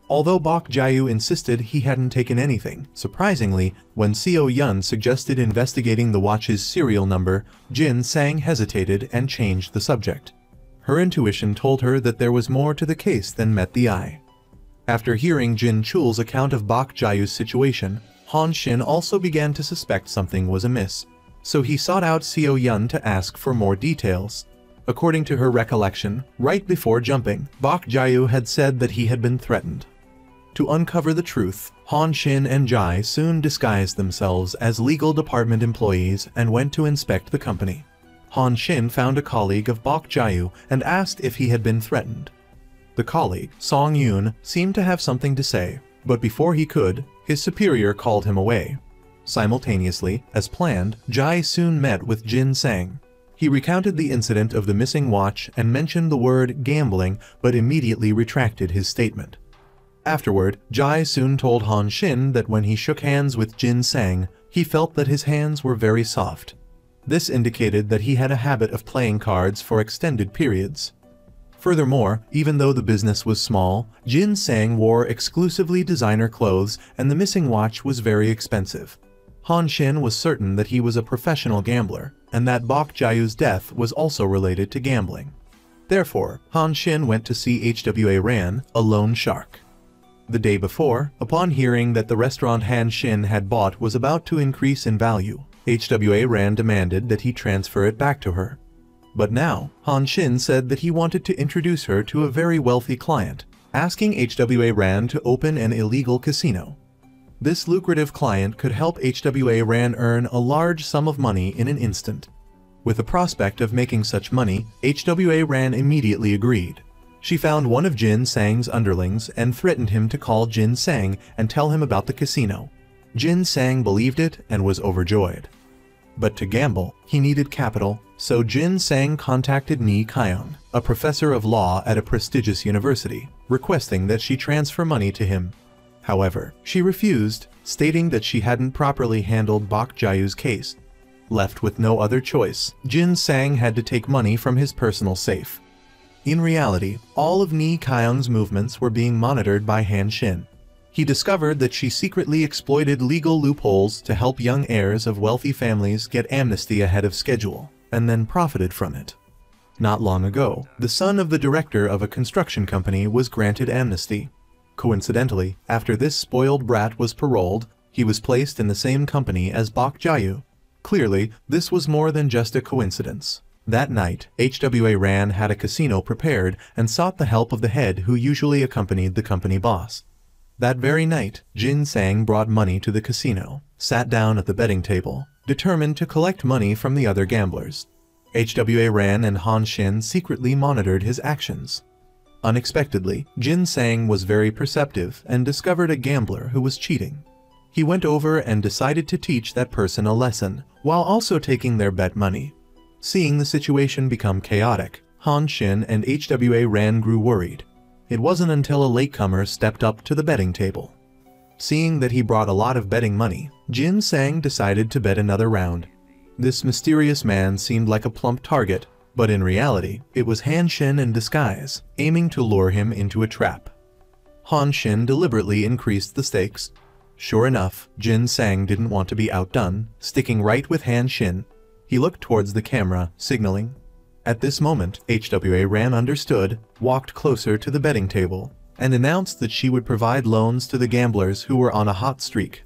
Although Bok Jiayu insisted he hadn't taken anything, surprisingly, when Seo Yun suggested investigating the watch's serial number, Jin Sang hesitated and changed the subject. Her intuition told her that there was more to the case than met the eye. After hearing Jin Chul's account of Bok Jiayu's situation, Han Xin also began to suspect something was amiss, so he sought out Seo Yun to ask for more details. According to her recollection, right before jumping, Bok Jiayu had said that he had been threatened. To uncover the truth, Han Xin and Jai soon disguised themselves as legal department employees and went to inspect the company. Han Xin found a colleague of Bok Jiayu and asked if he had been threatened. The colleague, Song Yun, seemed to have something to say, but before he could, his superior called him away. Simultaneously, as planned, Jai soon met with Jin Sang. He recounted the incident of the missing watch and mentioned the word gambling, but immediately retracted his statement. Afterward, Jai soon told Han Xin that when he shook hands with Jin Sang, he felt that his hands were very soft. This indicated that he had a habit of playing cards for extended periods. Furthermore, even though the business was small, Jin Sang wore exclusively designer clothes and the missing watch was very expensive. Han Xin was certain that he was a professional gambler, and that Bok Jiayu's death was also related to gambling. Therefore, Han Xin went to see HWA Ran, a loan shark. The day before, upon hearing that the restaurant Han Xin had bought was about to increase in value, HWA Ran demanded that he transfer it back to her. But now, Han Xin said that he wanted to introduce her to a very wealthy client, asking HWA Ran to open an illegal casino. This lucrative client could help HWA Ran earn a large sum of money in an instant. With the prospect of making such money, HWA Ran immediately agreed. She found one of Jin Sang's underlings and threatened him to call Jin Sang and tell him about the casino. Jin Sang believed it and was overjoyed. But to gamble, he needed capital, so Jin Sang contacted Ni Kaiyang, a professor of law at a prestigious university, requesting that she transfer money to him. However, she refused, stating that she hadn't properly handled Bok Jiayu's case. Left with no other choice, Jin Sang had to take money from his personal safe. In reality, all of Ni Kaiyang's movements were being monitored by Han Xin. He discovered that she secretly exploited legal loopholes to help young heirs of wealthy families get amnesty ahead of schedule, and then profited from it. Not long ago, the son of the director of a construction company was granted amnesty. Coincidentally, after this spoiled brat was paroled, he was placed in the same company as Bok Jiayu. Clearly, this was more than just a coincidence. That night, HWA Ran had a casino prepared and sought the help of the head who usually accompanied the company boss. That very night, Jin Sang brought money to the casino, sat down at the betting table, determined to collect money from the other gamblers. HWA Ran and Han Xin secretly monitored his actions. Unexpectedly, Jin Sang was very perceptive and discovered a gambler who was cheating. He went over and decided to teach that person a lesson, while also taking their bet money. Seeing the situation become chaotic, Han Xin and HWA Ran grew worried. It wasn't until a latecomer stepped up to the betting table. Seeing that he brought a lot of betting money, Jin Sang decided to bet another round. This mysterious man seemed like a plump target, but in reality, it was Han Xin in disguise, aiming to lure him into a trap. Han Xin deliberately increased the stakes. Sure enough, Jin Sang didn't want to be outdone, sticking right with Han Xin. He looked towards the camera, signaling. At this moment, HWA Ran understood, walked closer to the betting table, and announced that she would provide loans to the gamblers who were on a hot streak.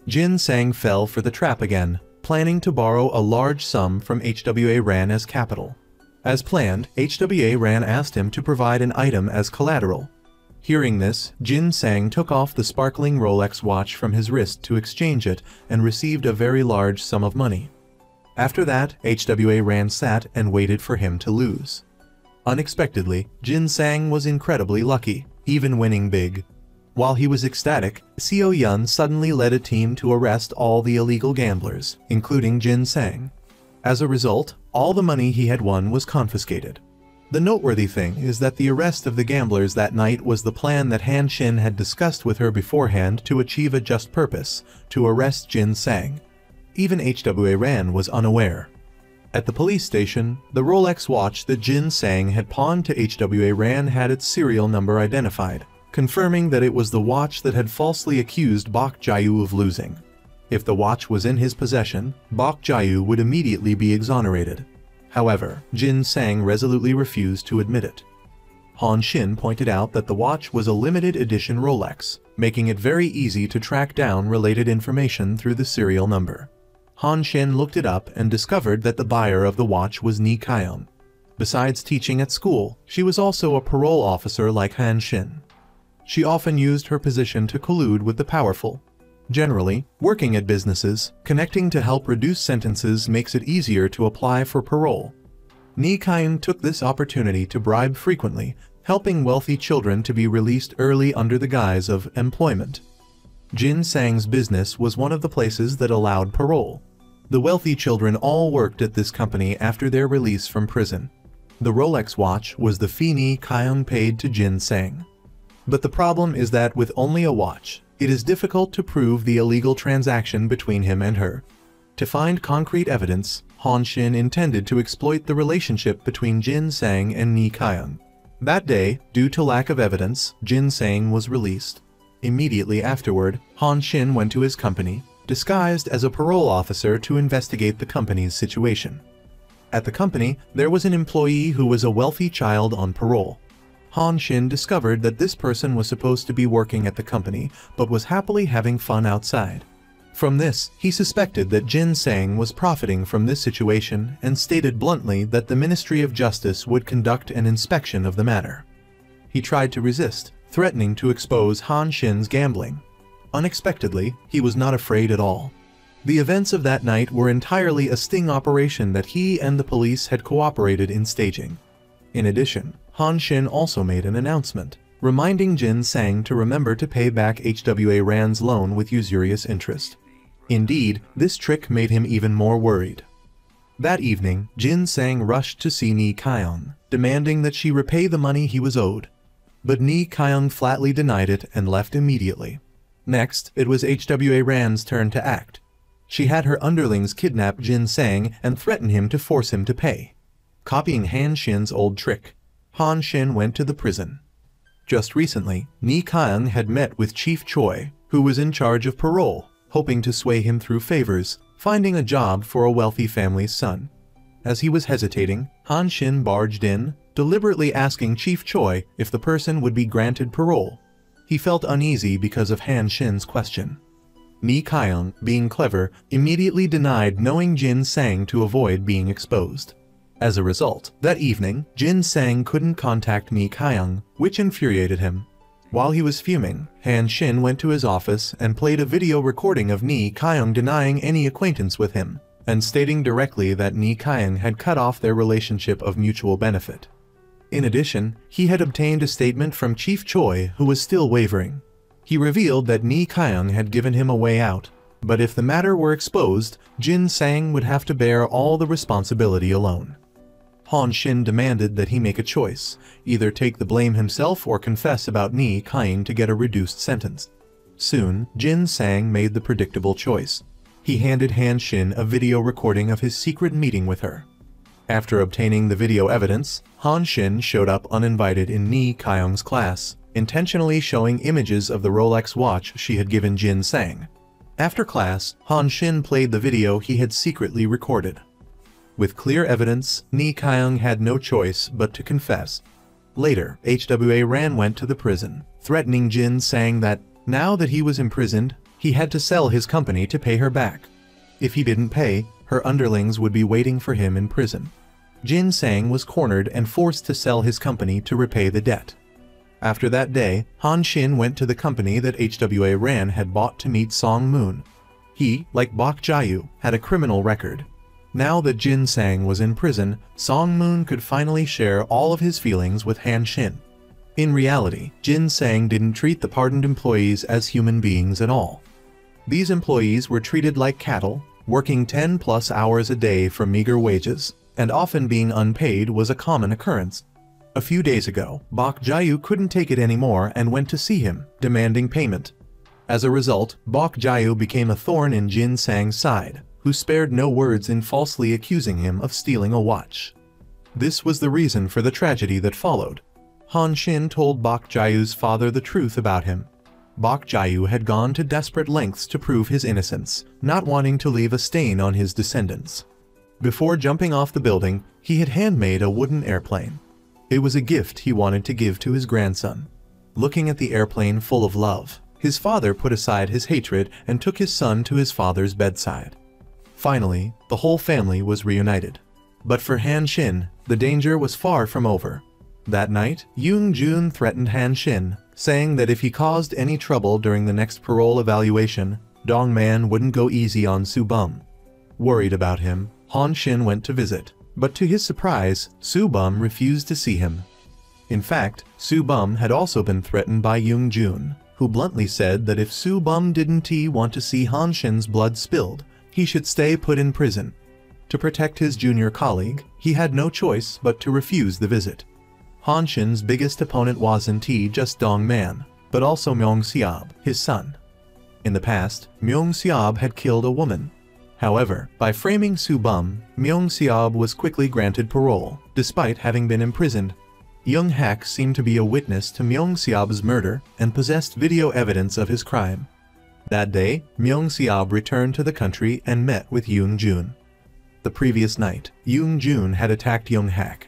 Jin Sang fell for the trap again, planning to borrow a large sum from HWA Ran as capital. As planned, HWA Ran asked him to provide an item as collateral. Hearing this, Jin Sang took off the sparkling Rolex watch from his wrist to exchange it and received a very large sum of money. After that, HWA Ran sat and waited for him to lose. Unexpectedly, Jin Sang was incredibly lucky, even winning big. While he was ecstatic, Seo Yun suddenly led a team to arrest all the illegal gamblers, including Jin Sang. As a result, all the money he had won was confiscated. The noteworthy thing is that the arrest of the gamblers that night was the plan that Han Xin had discussed with her beforehand to achieve a just purpose, to arrest Jin Sang. Even HWA Ran was unaware. At the police station, the Rolex watch that Jin Sang had pawned to HWA Ran had its serial number identified, confirming that it was the watch that had falsely accused Bok Jiayu of losing. If the watch was in his possession, Bok Jiayu would immediately be exonerated. However, Jin Sang resolutely refused to admit it. Han Xin pointed out that the watch was a limited edition Rolex, making it very easy to track down related information through the serial number. Han Xin looked it up and discovered that the buyer of the watch was Ni Kaiyong. Besides teaching at school, she was also a parole officer like Han Xin. She often used her position to collude with the powerful. Generally, working at businesses, connecting to help reduce sentences makes it easier to apply for parole. Ni Kaiyong took this opportunity to bribe frequently, helping wealthy children to be released early under the guise of employment. Jin Sang's business was one of the places that allowed parole. The wealthy children all worked at this company after their release from prison. The Rolex watch was the fee Ni Kaiyong paid to Jin Sang. But the problem is that with only a watch, it is difficult to prove the illegal transaction between him and her. To find concrete evidence, Han Xin intended to exploit the relationship between Jin Sang and Ni Kaiyong. That day, due to lack of evidence, Jin Sang was released. Immediately afterward, Han Xin went to his company, disguised as a parole officer to investigate the company's situation. At the company, there was an employee who was a wealthy child on parole. Han Xin discovered that this person was supposed to be working at the company, but was happily having fun outside. From this, he suspected that Jin Sang was profiting from this situation and stated bluntly that the Ministry of Justice would conduct an inspection of the matter. He tried to resist, threatening to expose Han Xin's gambling. Unexpectedly, he was not afraid at all. The events of that night were entirely a sting operation that he and the police had cooperated in staging. In addition, Han Xin also made an announcement, reminding Jin Sang to remember to pay back HWA Ran's loan with usurious interest. Indeed, this trick made him even more worried. That evening, Jin Sang rushed to see Ni Kaiyong, demanding that she repay the money he was owed. But Ni Kaiyong flatly denied it and left immediately. Next, it was HWA Ran's turn to act. She had her underlings kidnap Jin Sang and threaten him to force him to pay. Copying Han Xin's old trick, Han Xin went to the prison. Just recently, Ni Kaiyong had met with Chief Choi, who was in charge of parole, hoping to sway him through favors, finding a job for a wealthy family's son. As he was hesitating, Han Xin barged in, deliberately asking Chief Choi if the person would be granted parole. He felt uneasy because of Han Xin's question. Ni Kaiyong, being clever, immediately denied knowing Jin Sang to avoid being exposed. As a result, that evening, Jin Sang couldn't contact Ni Kaiyong, which infuriated him. While he was fuming, Han Xin went to his office and played a video recording of Ni Kaiyong denying any acquaintance with him, and stating directly that Ni Kaiyong had cut off their relationship of mutual benefit. In addition, he had obtained a statement from Chief Choi, who was still wavering. He revealed that Ni Kaiyong had given him a way out, but if the matter were exposed, Jin Sang would have to bear all the responsibility alone. Han Xin demanded that he make a choice, either take the blame himself or confess about Ni Kaiyong to get a reduced sentence. Soon, Jin Sang made the predictable choice. He handed Han Xin a video recording of his secret meeting with her. After obtaining the video evidence, Han Xin showed up uninvited in Ni Kaiyong's class, intentionally showing images of the Rolex watch she had given Jin Sang. After class, Han Xin played the video he had secretly recorded. With clear evidence, Ni Kyung had no choice but to confess. Later, HWA Ran went to the prison, threatening Jin, saying that, now that he was imprisoned, he had to sell his company to pay her back. If he didn't pay, her underlings would be waiting for him in prison. Jin Sang was cornered and forced to sell his company to repay the debt. After that day, Han Shin went to the company that HWA Ran had bought to meet Song Moon. He, like Bok Jayu, had a criminal record. Now that Jin Sang was in prison, Song Moon could finally share all of his feelings with Han Shin. In reality, Jin Sang didn't treat the pardoned employees as human beings at all. These employees were treated like cattle, working 10+ hours a day for meager wages, and often being unpaid was a common occurrence. A few days ago, Bok Jayu couldn't take it anymore and went to see him, demanding payment. As a result, Bok Jayu became a thorn in Jin Sang's side, who spared no words in falsely accusing him of stealing a watch. This was the reason for the tragedy that followed. Han Shin told Bok Jayu's father the truth about him. Bok Jayu had gone to desperate lengths to prove his innocence, not wanting to leave a stain on his descendants. Before jumping off the building, he had handmade a wooden airplane. It was a gift he wanted to give to his grandson. Looking at the airplane full of love, his father put aside his hatred and took his son to his father's bedside. Finally, the whole family was reunited. But for Han Shin, the danger was far from over. That night, Yoon Jun threatened Han Shin, saying that if he caused any trouble during the next parole evaluation, Dong Man wouldn't go easy on Su Bum. Worried about him, Han Shin went to visit, but to his surprise, Su Bum refused to see him. In fact, Su Bum had also been threatened by Yoon Jun, who bluntly said that if Su Bum didn't want to see Han Shin's blood spilled, he should stay put in prison. To protect his junior colleague, he had no choice but to refuse the visit. Han Shin's biggest opponent wasn't just Dong Man, but also Myung Seob, his son. In the past, Myung Seob had killed a woman. However, by framing Su Bum, Myung Seob was quickly granted parole, despite having been imprisoned. Young Hak seemed to be a witness to Myung Seob's murder and possessed video evidence of his crime. That day, Myung Seob returned to the country and met with Yoon Jun. The previous night, Yoon Jun had attacked Young Hak.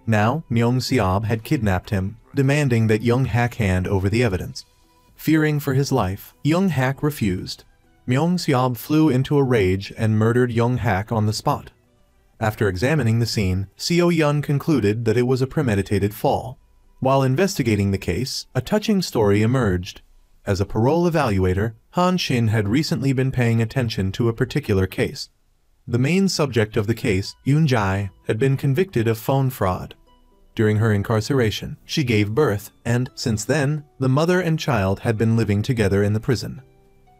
Now, Myung Seob had kidnapped him, demanding that Young Hak hand over the evidence. Fearing for his life, Young Hak refused. Myung Seob flew into a rage and murdered Young Hak on the spot. After examining the scene, Seo Yun concluded that it was a premeditated fall. While investigating the case, a touching story emerged. As a parole evaluator, Han Shin had recently been paying attention to a particular case. The main subject of the case, Yoon Jae, had been convicted of phone fraud. During her incarceration, she gave birth, and, since then, the mother and child had been living together in the prison.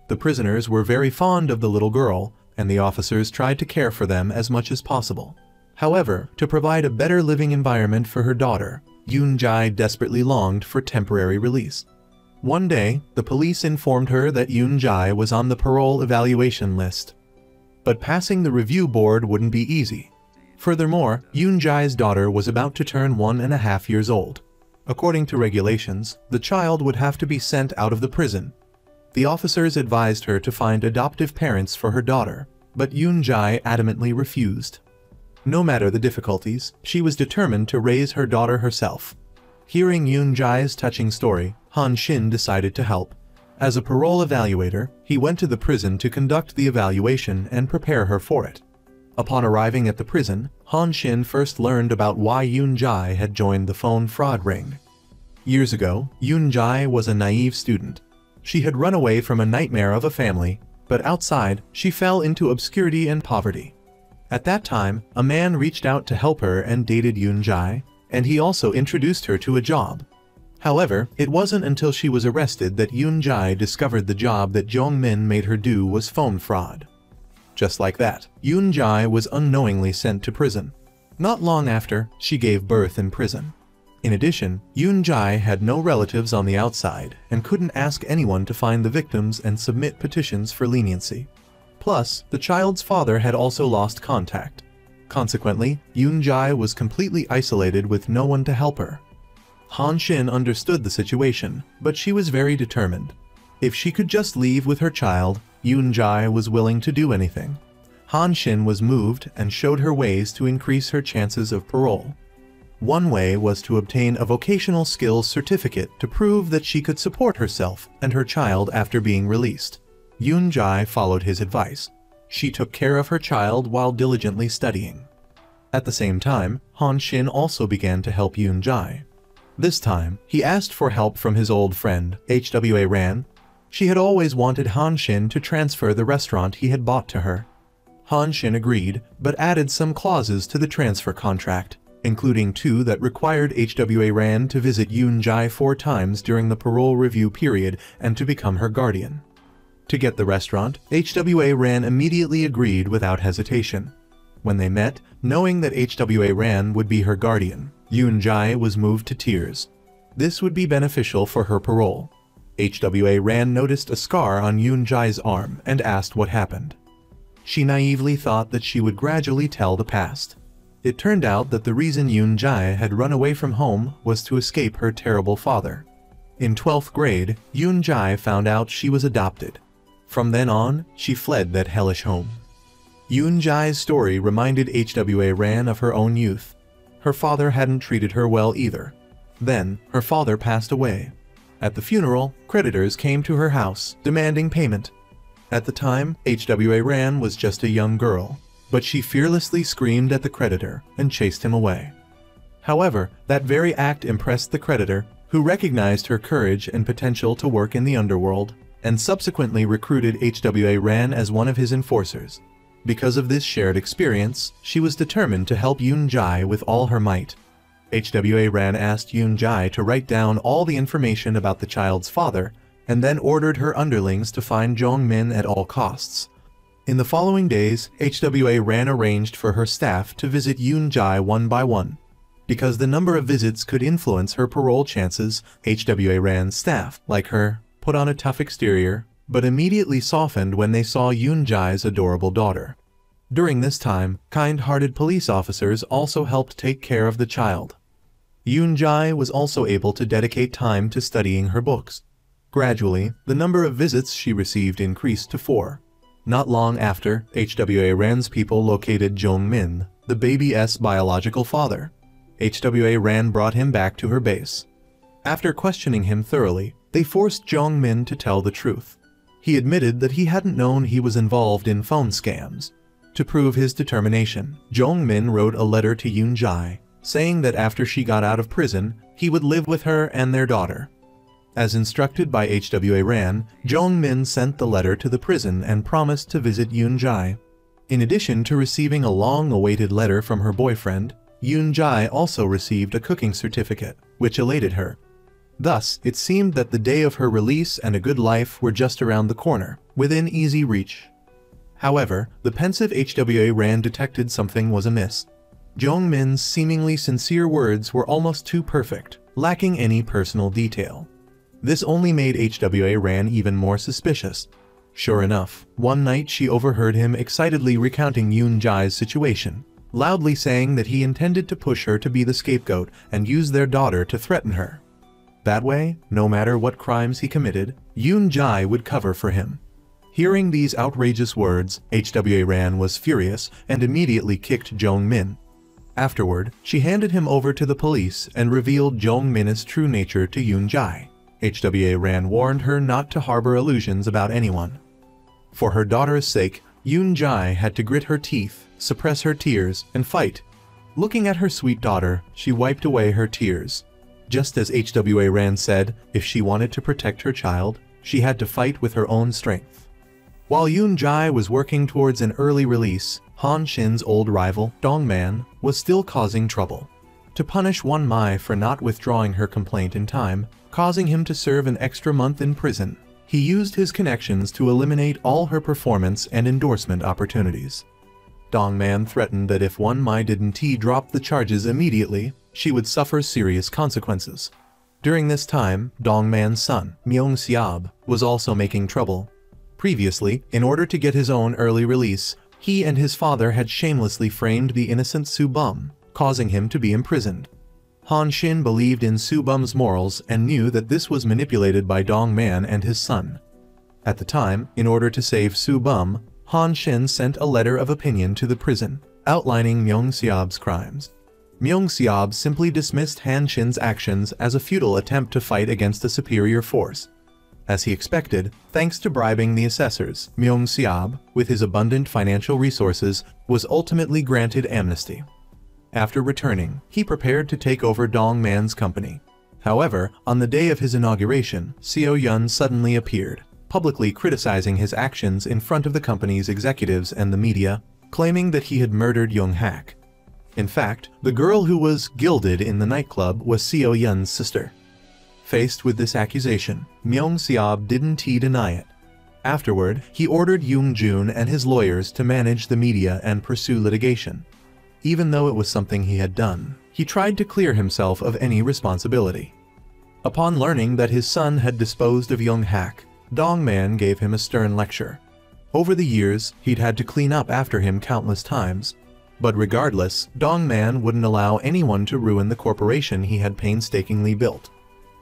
The prisoners were very fond of the little girl, and the officers tried to care for them as much as possible. However, to provide a better living environment for her daughter, Yoon Jae desperately longed for temporary release. One day, the police informed her that Yoon Jae was on the parole evaluation list. But passing the review board wouldn't be easy. Furthermore, Yoon Jae's daughter was about to turn 1.5 years old. According to regulations, the child would have to be sent out of the prison. The officers advised her to find adoptive parents for her daughter, but Yoon Jae adamantly refused. No matter the difficulties, she was determined to raise her daughter herself. Hearing Yoon Jae's touching story, Han Shin decided to help. As a parole evaluator, he went to the prison to conduct the evaluation and prepare her for it. Upon arriving at the prison, Han Shin first learned about why Yoon Jae had joined the phone fraud ring. Years ago, Yoon Jae was a naive student. She had run away from a nightmare of a family, but outside, she fell into obscurity and poverty. At that time, a man reached out to help her and dated Yoon Jae, and he also introduced her to a job. However, it wasn't until she was arrested that Yoon Jae discovered the job that Jong Min made her do was phone fraud. Just like that, Yoon Jae was unknowingly sent to prison. Not long after, she gave birth in prison. In addition, Yoon Jae had no relatives on the outside and couldn't ask anyone to find the victims and submit petitions for leniency. Plus, the child's father had also lost contact. Consequently, Yoon Jae was completely isolated with no one to help her. Han Shin understood the situation, but she was very determined. If she could just leave with her child, Yoon Jae was willing to do anything. Han Xin was moved and showed her ways to increase her chances of parole. One way was to obtain a vocational skills certificate to prove that she could support herself and her child after being released. Yun Jai followed his advice. She took care of her child while diligently studying. At the same time, Han Xin also began to help Yun Jai. This time, he asked for help from his old friend, Hwa Ran. She had always wanted Han Xin to transfer the restaurant he had bought to her. Han Xin agreed, but added some clauses to the transfer contract, including 2 that required Hwa Ran to visit Yun Jai 4 times during the parole review period and to become her guardian. To get the restaurant, Hwa Ran immediately agreed without hesitation. When they met, knowing that Hwa Ran would be her guardian, Yun Jai was moved to tears. This would be beneficial for her parole. Hwa Ran noticed a scar on Yun Jai's arm and asked what happened. She naively thought that she would gradually tell the past. It turned out that the reason Yun Jai had run away from home was to escape her terrible father. In 12th grade, Yun Jai found out she was adopted. From then on, she fled that hellish home. Yun Jai's story reminded Hwa Ran of her own youth. Her father hadn't treated her well either. Then, her father passed away. At the funeral, creditors came to her house, demanding payment. At the time, Hwa Ran was just a young girl, but she fearlessly screamed at the creditor and chased him away. However, that very act impressed the creditor, who recognized her courage and potential to work in the underworld, and subsequently recruited Hwa Ran as one of his enforcers. Because of this shared experience, she was determined to help Yun Jai with all her might. Hwa Ran asked Yun Jai to write down all the information about the child's father, and then ordered her underlings to find Zhong Min at all costs. In the following days, Hwa Ran arranged for her staff to visit Yun Jai one by one. Because the number of visits could influence her parole chances, Hwa Ran's staff, like her, put on a tough exterior, but immediately softened when they saw Yun Jai's adorable daughter. During this time, kind-hearted police officers also helped take care of the child. Yun Jai was also able to dedicate time to studying her books. Gradually, the number of visits she received increased to 4. Not long after, Hwa Ran's people located Zhong Min, the baby's biological father. Hwa Ran brought him back to her base. After questioning him thoroughly, they forced Zhong Min to tell the truth. He admitted that he hadn't known he was involved in phone scams. To prove his determination, Zhong Min wrote a letter to Yun Jai, saying that after she got out of prison, he would live with her and their daughter. As instructed by Hwa Ran, Zhong Min sent the letter to the prison and promised to visit Yun Jai. In addition to receiving a long-awaited letter from her boyfriend, Yun Jai also received a cooking certificate, which elated her. Thus, it seemed that the day of her release and a good life were just around the corner, within easy reach. However, the pensive Hwa Ran detected something was amiss. Zhong Min's seemingly sincere words were almost too perfect, lacking any personal detail. This only made Hwa Ran even more suspicious. Sure enough, one night she overheard him excitedly recounting Yun Jai's situation, loudly saying that he intended to push her to be the scapegoat and use their daughter to threaten her. That way, no matter what crimes he committed, Yun Jai would cover for him. Hearing these outrageous words, Hwa Ran was furious and immediately kicked Zhong Min. Afterward, she handed him over to the police and revealed Zhong Min's true nature to Yun Jai. Hwa Ran warned her not to harbor illusions about anyone. For her daughter's sake, Yun Jai had to grit her teeth, suppress her tears, and fight. Looking at her sweet daughter, she wiped away her tears. Just as Hwa Ran said, if she wanted to protect her child, she had to fight with her own strength. While Yun Jai was working towards an early release, Han Xin's old rival, Dong Man, was still causing trouble. To punish Wan Mai for not withdrawing her complaint in time, causing him to serve an extra month in prison, he used his connections to eliminate all her performance and endorsement opportunities. Dong Man threatened that if Wan Mai didn't drop the charges immediately, she would suffer serious consequences. During this time, Dong Man's son, Myung Xiab, was also making trouble. Previously, in order to get his own early release, he and his father had shamelessly framed the innocent Su Bum, causing him to be imprisoned. Han Xin believed in Su Bum's morals and knew that this was manipulated by Dong Man and his son. At the time, in order to save Su Bum, Han Xin sent a letter of opinion to the prison, outlining Myung-seob's crimes. Myung-seob simply dismissed Han Xin's actions as a futile attempt to fight against a superior force. As he expected, thanks to bribing the assessors, Myung-seob, with his abundant financial resources, was ultimately granted amnesty. After returning, he prepared to take over Dong Man's company. However, on the day of his inauguration, Seo Yun suddenly appeared, publicly criticizing his actions in front of the company's executives and the media, claiming that he had murdered Young Hak. In fact, the girl who was gilded in the nightclub was Seo Yun's sister. Faced with this accusation, Myung-seob didn't deny it. Afterward, he ordered Yoon Jun and his lawyers to manage the media and pursue litigation. Even though it was something he had done, he tried to clear himself of any responsibility. Upon learning that his son had disposed of Young Hak, Dong Man gave him a stern lecture. Over the years, he'd had to clean up after him countless times. But regardless, Dong Man wouldn't allow anyone to ruin the corporation he had painstakingly built.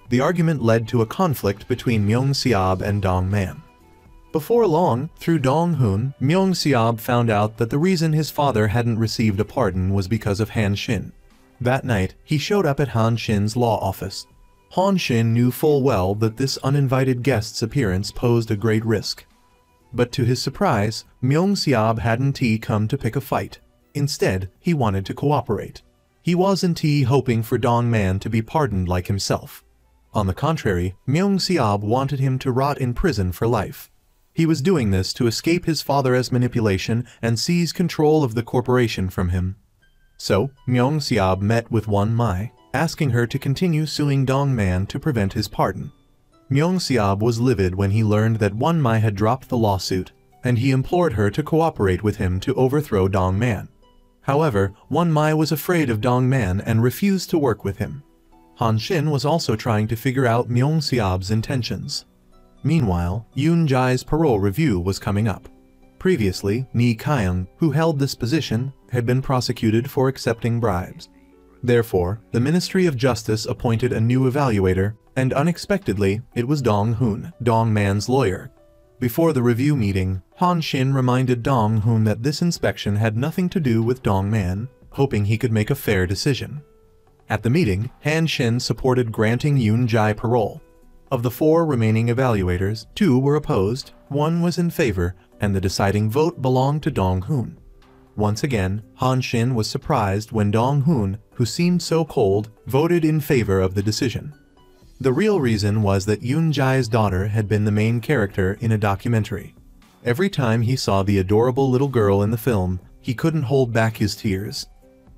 The argument led to a conflict between Myung-seob and Dong Man. Before long, through Dong Hoon, Myung-seob found out that the reason his father hadn't received a pardon was because of Han Xin. That night, he showed up at Han Xin's law office. Han Xin knew full well that this uninvited guest's appearance posed a great risk. But to his surprise, Myung-seob hadn't come to pick a fight. Instead, he wanted to cooperate. He wasn't hoping for Dong Man to be pardoned like himself. On the contrary, Myung-seob wanted him to rot in prison for life. He was doing this to escape his father's manipulation and seize control of the corporation from him. So, Myung-seob met with Won Mai, asking her to continue suing Dong Man to prevent his pardon. Myung-seob was livid when he learned that Won Mai had dropped the lawsuit, and he implored her to cooperate with him to overthrow Dong Man. However, Won Mai was afraid of Dong Man and refused to work with him. Han Xin was also trying to figure out Myung-seob's intentions. Meanwhile, Yoon Jai's parole review was coming up. Previously, Ni Kyung, who held this position, had been prosecuted for accepting bribes. Therefore, the Ministry of Justice appointed a new evaluator, and unexpectedly, it was Dong Hoon, Dong Man's lawyer. Before the review meeting, Han Xin reminded Dong Hoon that this inspection had nothing to do with Dong Man, hoping he could make a fair decision. At the meeting, Han Xin supported granting Yoon Jai parole. Of the 4 remaining evaluators, 2 were opposed, 1 was in favor, and the deciding vote belonged to Dong Hoon. Once again, Han Xin was surprised when Dong Hoon, who seemed so cold, voted in favor of the decision. The real reason was that Yoon Jai's daughter had been the main character in a documentary. Every time he saw the adorable little girl in the film, he couldn't hold back his tears.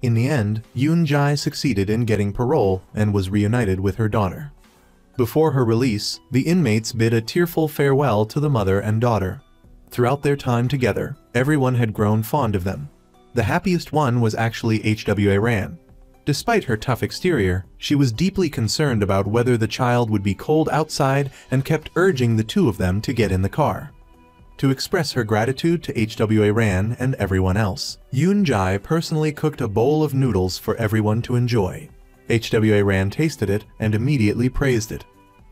In the end, Yoon Jai succeeded in getting parole and was reunited with her daughter. Before her release, the inmates bid a tearful farewell to the mother and daughter. Throughout their time together, everyone had grown fond of them. The happiest one was actually HWA Ran. Despite her tough exterior, she was deeply concerned about whether the child would be cold outside and kept urging the 2 of them to get in the car. To express her gratitude to HWA Ran and everyone else, Yoon Jai personally cooked a bowl of noodles for everyone to enjoy. HWA Ran tasted it and immediately praised it.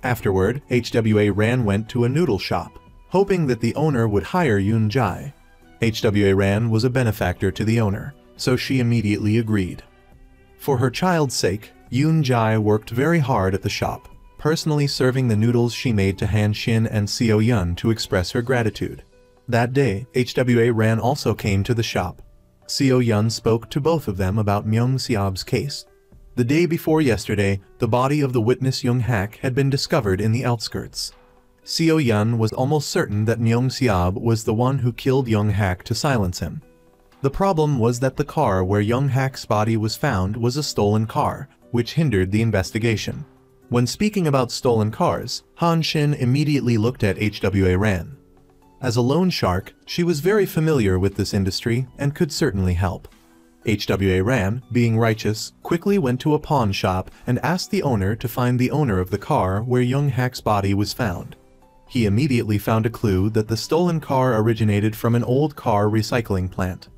Afterward, HWA Ran went to a noodle shop, hoping that the owner would hire Yoon Jai. HWA Ran was a benefactor to the owner, so she immediately agreed. For her child's sake, Yoon Jai worked very hard at the shop, personally serving the noodles she made to Han Xin and Seo Yun to express her gratitude. That day, HWA Ran also came to the shop. Seo Yun spoke to both of them about Myung-seob's case. The day before yesterday, the body of the witness Young Hak had been discovered in the outskirts. Seo Yun was almost certain that Myung-seob was the one who killed Young Hak to silence him. The problem was that the car where Young Hak's body was found was a stolen car, which hindered the investigation. When speaking about stolen cars, Han Xin immediately looked at HWA Ran. As a loan shark, she was very familiar with this industry and could certainly help. HWA Ran, being righteous, quickly went to a pawn shop and asked the owner to find the owner of the car where Young Hak's body was found. He immediately found a clue that the stolen car originated from an old car recycling plant.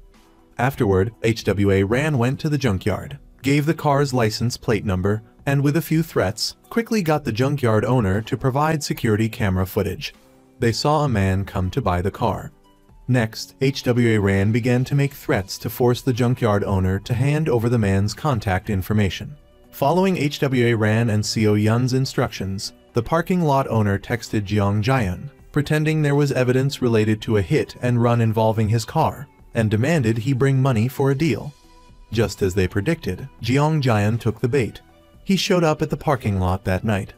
Afterward, HWA Ran went to the junkyard, gave the car's license plate number, and with a few threats, quickly got the junkyard owner to provide security camera footage. They saw a man come to buy the car. Next, HWA Ran began to make threats to force the junkyard owner to hand over the man's contact information. Following HWA Ran and Seo Yun's instructions, the parking lot owner texted Jeong Jae-eun, pretending there was evidence related to a hit and run involving his car, and demanded he bring money for a deal. Just as they predicted, Jeong Jae-eun took the bait. He showed up at the parking lot that night.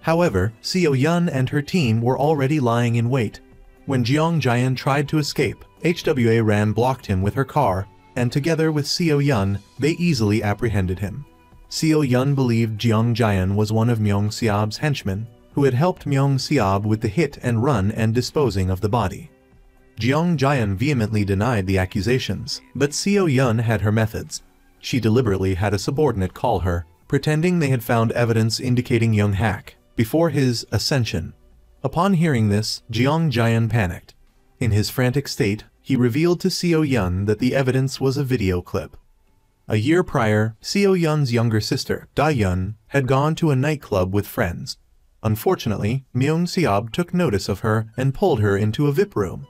However, Seo Yun and her team were already lying in wait. When Jeong Jae-eun tried to escape, HWA Ran blocked him with her car, and together with Seo Yun, they easily apprehended him. Seo Yun believed Jeong Jae-eun was one of Myung Seob's henchmen, who had helped Myung Seob with the hit and run and disposing of the body. Jeong Jae-eun vehemently denied the accusations, but Seo Yun had her methods. She deliberately had a subordinate call her, pretending they had found evidence indicating Young Hak before his ascension. Upon hearing this, Jeong Jae-eun panicked. In his frantic state, he revealed to Seo Yun that the evidence was a video clip. A year prior, Seo Yun's younger sister, Da-yeon, had gone to a nightclub with friends. Unfortunately, Myung Seob took notice of her and pulled her into a VIP room.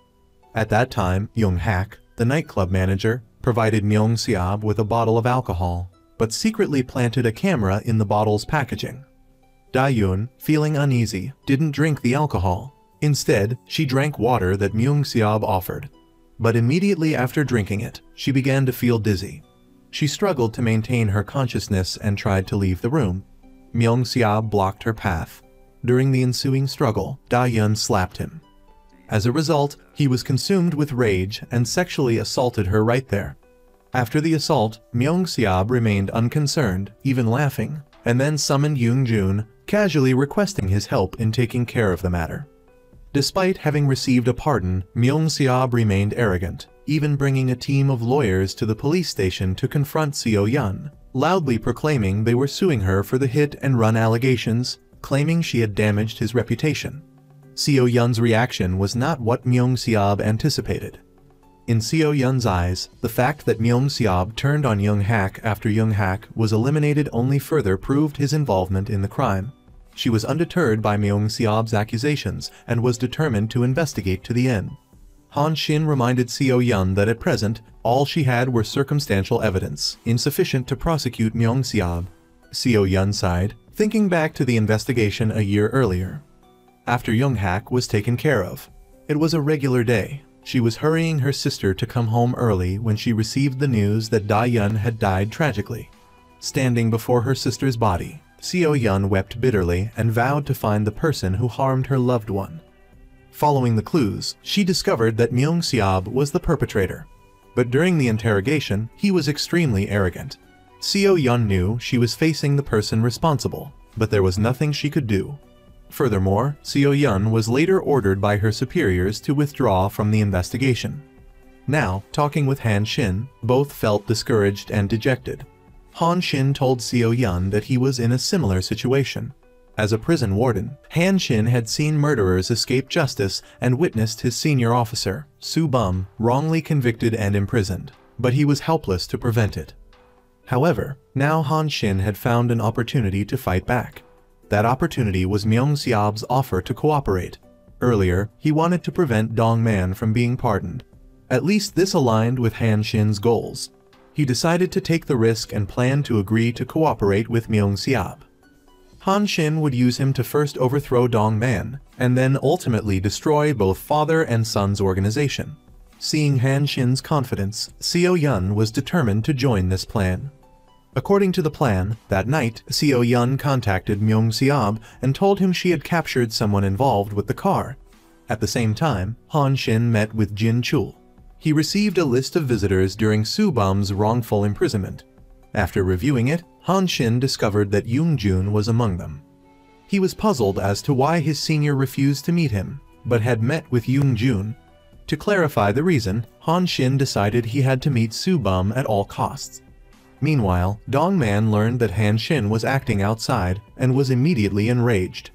At that time, Young Hak, the nightclub manager, provided Myung Seob with a bottle of alcohol, but secretly planted a camera in the bottle's packaging. Da-yeon, feeling uneasy, didn't drink the alcohol. Instead, she drank water that Myung Seob offered. But immediately after drinking it, she began to feel dizzy. She struggled to maintain her consciousness and tried to leave the room. Myung Seob blocked her path. During the ensuing struggle, Da-yeon slapped him. As a result, he was consumed with rage and sexually assaulted her right there. After the assault, Myung Seob remained unconcerned, even laughing, and then summoned Yoon Jun, casually requesting his help in taking care of the matter. Despite having received a pardon, Myung Seob remained arrogant, even bringing a team of lawyers to the police station to confront Seo Yun, loudly proclaiming they were suing her for the hit and run allegations, claiming she had damaged his reputation. Seo Yun's reaction was not what Myung Seob anticipated. In Seo Yun's eyes, the fact that Myung Seob turned on Young Hak after Young Hak was eliminated only further proved his involvement in the crime. She was undeterred by Myung Seob's accusations and was determined to investigate to the end. Han Shin reminded Seo Yun that at present, all she had were circumstantial evidence, insufficient to prosecute Myung Seob. Seo Yun sighed, thinking back to the investigation a year earlier. After Young Hak was taken care of, it was a regular day. She was hurrying her sister to come home early when she received the news that Da-yeon had died tragically. Standing before her sister's body, Seo Yun wept bitterly and vowed to find the person who harmed her loved one. Following the clues, she discovered that Myung Seob was the perpetrator. But during the interrogation, he was extremely arrogant. Seo Yun knew she was facing the person responsible, but there was nothing she could do. Furthermore, Seo Yun was later ordered by her superiors to withdraw from the investigation. Now, talking with Han Shin, both felt discouraged and dejected. Han Shin told Seo Yun that he was in a similar situation. As a prison warden, Han Shin had seen murderers escape justice and witnessed his senior officer, Soo Bum, wrongly convicted and imprisoned, but he was helpless to prevent it. However, now Han Shin had found an opportunity to fight back. That opportunity was Myung Seob's offer to cooperate. Earlier, he wanted to prevent Dong Man from being pardoned. At least this aligned with Han Shin's goals. He decided to take the risk and planned to agree to cooperate with Myung Seob. Han Shin would use him to first overthrow Dong Man, and then ultimately destroy both father and son's organization. Seeing Han Shin's confidence, Seo Yun was determined to join this plan. According to the plan, that night, Seo Yun contacted Myung Seob and told him she had captured someone involved with the car. At the same time, Han Shin met with Jin Chul. He received a list of visitors during Soo Bum's wrongful imprisonment. After reviewing it, Han Shin discovered that Yoon Jun was among them. He was puzzled as to why his senior refused to meet him, but had met with Yoon Jun. To clarify the reason, Han Shin decided he had to meet Soo Bum at all costs. Meanwhile, Dong Man learned that Han Shin was acting outside and was immediately enraged.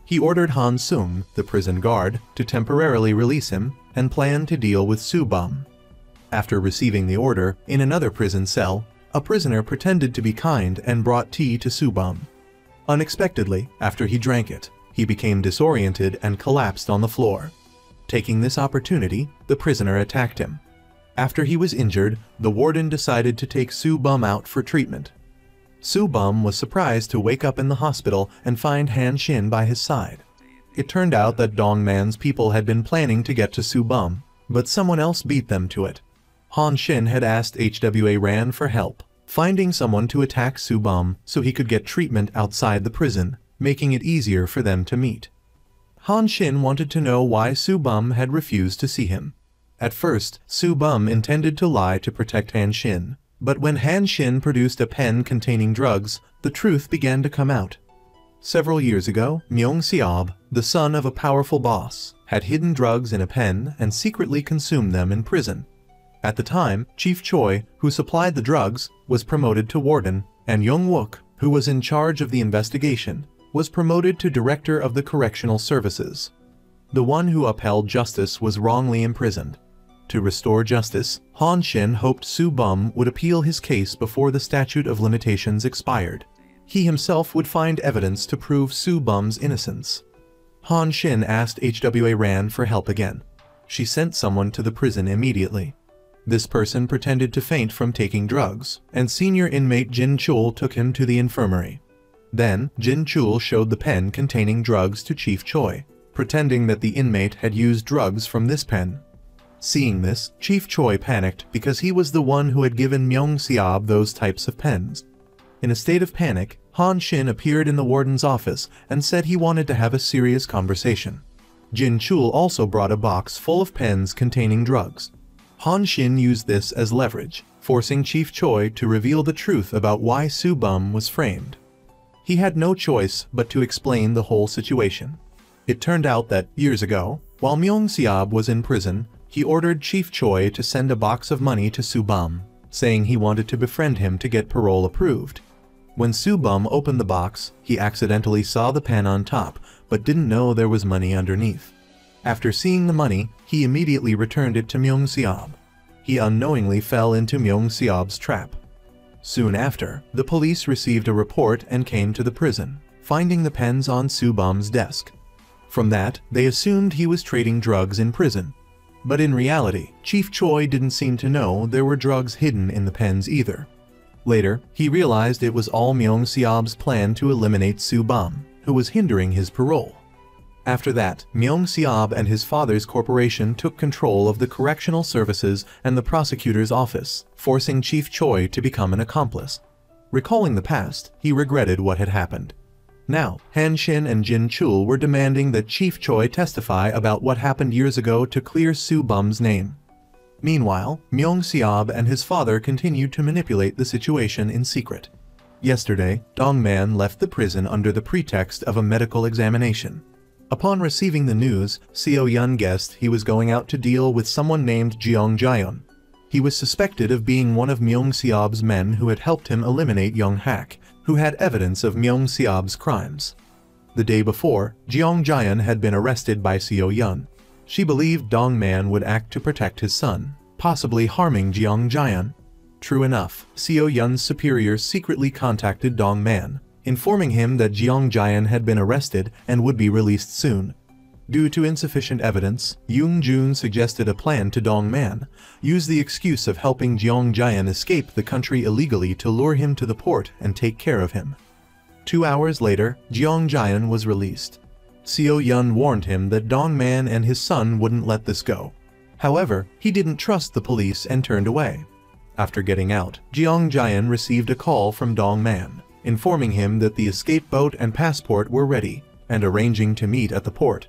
He ordered Han Sung, the prison guard, to temporarily release him and planned to deal with Soo Bum. After receiving the order, in another prison cell, a prisoner pretended to be kind and brought tea to Soo Bum. Unexpectedly, after he drank it, he became disoriented and collapsed on the floor. Taking this opportunity, the prisoner attacked him. After he was injured, the warden decided to take Su Bum out for treatment. Su Bum was surprised to wake up in the hospital and find Han Xin by his side. It turned out that Dong Man's people had been planning to get to Su Bum, but someone else beat them to it. Han Xin had asked HWA Ran for help, finding someone to attack Su Bum so he could get treatment outside the prison, making it easier for them to meet. Han Xin wanted to know why Su Bum had refused to see him. At first, Su Bum intended to lie to protect Han Xin, but when Han Xin produced a pen containing drugs, the truth began to come out. Several years ago, Myung Seob, the son of a powerful boss, had hidden drugs in a pen and secretly consumed them in prison. At the time, Chief Choi, who supplied the drugs, was promoted to warden, and Young Wook, who was in charge of the investigation, was promoted to director of the correctional services. The one who upheld justice was wrongly imprisoned. To restore justice, Han Xin hoped Su Bum would appeal his case before the statute of limitations expired. He himself would find evidence to prove Su Bum's innocence. Han Xin asked HWA Ran for help again. She sent someone to the prison immediately. This person pretended to faint from taking drugs, and senior inmate Jin Chul took him to the infirmary. Then, Jin Chul showed the pen containing drugs to Chief Choi, pretending that the inmate had used drugs from this pen. Seeing this, Chief Choi panicked because he was the one who had given Myung Seob those types of pens. In a state of panic, Han Xin appeared in the warden's office and said he wanted to have a serious conversation. Jin Chul also brought a box full of pens containing drugs. Han Xin used this as leverage, forcing Chief Choi to reveal the truth about why Su Bum was framed. He had no choice but to explain the whole situation. It turned out that, years ago, while Myung Seob was in prison, he ordered Chief Choi to send a box of money to Su Bum, saying he wanted to befriend him to get parole approved. When Su Bum opened the box, he accidentally saw the pen on top, but didn't know there was money underneath. After seeing the money, he immediately returned it to Myung Seob. He unknowingly fell into Myung Seob's trap. Soon after, the police received a report and came to the prison, finding the pens on Su Bum's desk. From that, they assumed he was trading drugs in prison. But in reality, Chief Choi didn't seem to know there were drugs hidden in the pens either. Later, he realized it was all Myung Seob's plan to eliminate Su Bum, who was hindering his parole. After that, Myung Seob and his father's corporation took control of the correctional services and the prosecutor's office, forcing Chief Choi to become an accomplice. Recalling the past, he regretted what had happened. Now, Han Xin and Jin Chul were demanding that Chief Choi testify about what happened years ago to clear Su Bum's name. Meanwhile, Myung Seob and his father continued to manipulate the situation in secret. Yesterday, Dong Man left the prison under the pretext of a medical examination. Upon receiving the news, Seo Yun guessed he was going out to deal with someone named Jeong Jaeon. He was suspected of being one of Myung Seob's men who had helped him eliminate Young Hak, who had evidence of Myung Seob's crimes. The day before, Jeong Jaeon had been arrested by Seo Yun. She believed Dong Man would act to protect his son, possibly harming Jeong Jaeon. True enough, Seo Yun's superiors secretly contacted Dong Man, informing him that Jeong Jaeon had been arrested and would be released soon. Due to insufficient evidence, Yoon Jun suggested a plan to Dong Man, use the excuse of helping Jeong Jaeon escape the country illegally to lure him to the port and take care of him. 2 hours later, Jeong Jaeon was released. Seo Yun warned him that Dong Man and his son wouldn't let this go. However, he didn't trust the police and turned away. After getting out, Jeong Jaeon received a call from Dong Man, informing him that the escape boat and passport were ready, and arranging to meet at the port.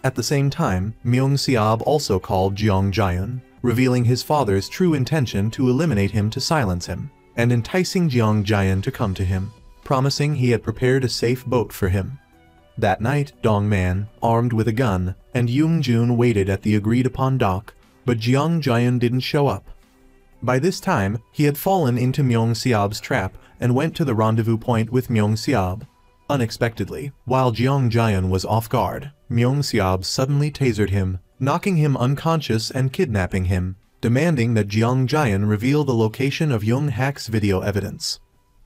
At the same time, Myung Seob also called Jeong Jaeon, revealing his father's true intention to eliminate him to silence him, and enticing Jeong Jaeon to come to him, promising he had prepared a safe boat for him. That night, Dong Man, armed with a gun, and Yoon Jun waited at the agreed-upon dock, but Jeong Jaeon didn't show up. By this time, he had fallen into Myung Seob's trap and went to the rendezvous point with Myung Seob. Unexpectedly, while Jeong Jaeon was off guard, Myung Seob suddenly tasered him, knocking him unconscious and kidnapping him, demanding that Jeong Jaeon reveal the location of Young Hak's video evidence.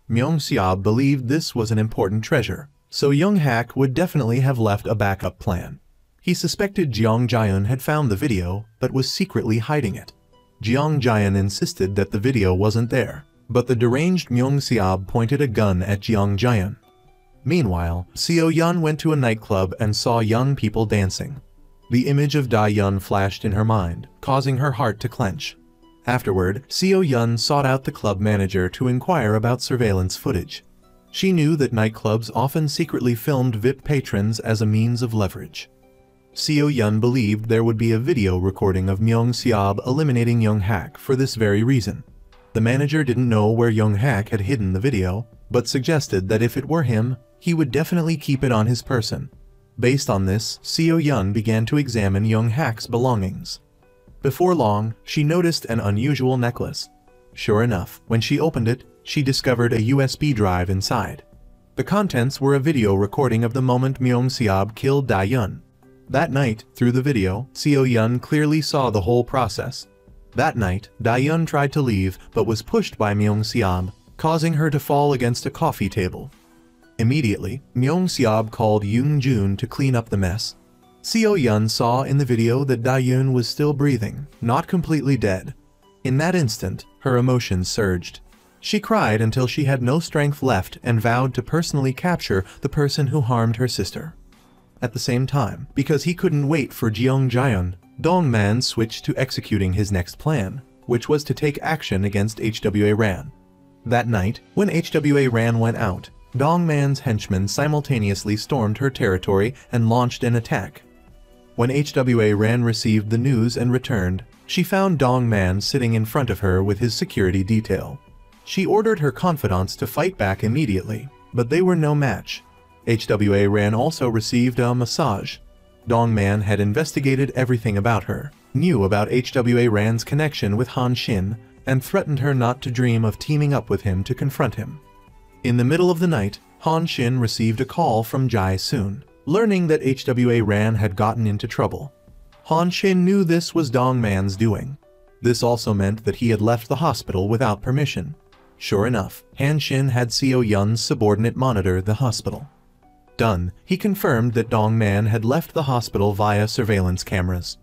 Myung Seob believed this was an important treasure, so Young Hak would definitely have left a backup plan. He suspected Jeong Jae-eun had found the video, but was secretly hiding it. Jeong Jae-eun insisted that the video wasn't there, but the deranged Myung Seob pointed a gun at Jeong Jae-eun. Meanwhile, Seo-yeon went to a nightclub and saw young people dancing. The image of Da-yeon flashed in her mind, causing her heart to clench. Afterward, Seo-yeon sought out the club manager to inquire about surveillance footage. She knew that nightclubs often secretly filmed VIP patrons as a means of leverage. Seo-yeon believed there would be a video recording of Myung Seob eliminating Young-hak for this very reason. The manager didn't know where Young-hak had hidden the video, but suggested that if it were him, he would definitely keep it on his person. Based on this, Seo-yeon began to examine Young-hak's belongings. Before long, she noticed an unusual necklace. Sure enough, when she opened it, she discovered a USB drive inside. The contents were a video recording of the moment Myung Seob killed Da-yeon. That night, through the video, Seo-yeon clearly saw the whole process. That night, Da-yeon tried to leave but was pushed by Myung Seob, causing her to fall against a coffee table. Immediately, Myung Seob called Yoon-jun to clean up the mess. Seo-yeon saw in the video that Da-yeon was still breathing, not completely dead. In that instant, her emotions surged. She cried until she had no strength left and vowed to personally capture the person who harmed her sister. At the same time, because he couldn't wait for Jeong Jae-eun, Dong-man switched to executing his next plan, which was to take action against HWA Ran. That night, when HWA Ran went out, Dong-man's henchmen simultaneously stormed her territory and launched an attack. When HWA Ran received the news and returned, she found Dong-man sitting in front of her with his security detail. She ordered her confidants to fight back immediately, but they were no match. HWA Ran also received a massage. Dong-man had investigated everything about her, knew about HWA Ran's connection with Han Shin, and threatened her not to dream of teaming up with him to confront him. In the middle of the night, Han Shin received a call from Jae-soon, learning that HWA Ran had gotten into trouble. Han Shin knew this was Dong-man's doing. This also meant that he had left the hospital without permission. Sure enough, Han Shin had Seo-yeon's subordinate monitor the hospital. Done, he confirmed that Dong-man had left the hospital via surveillance cameras.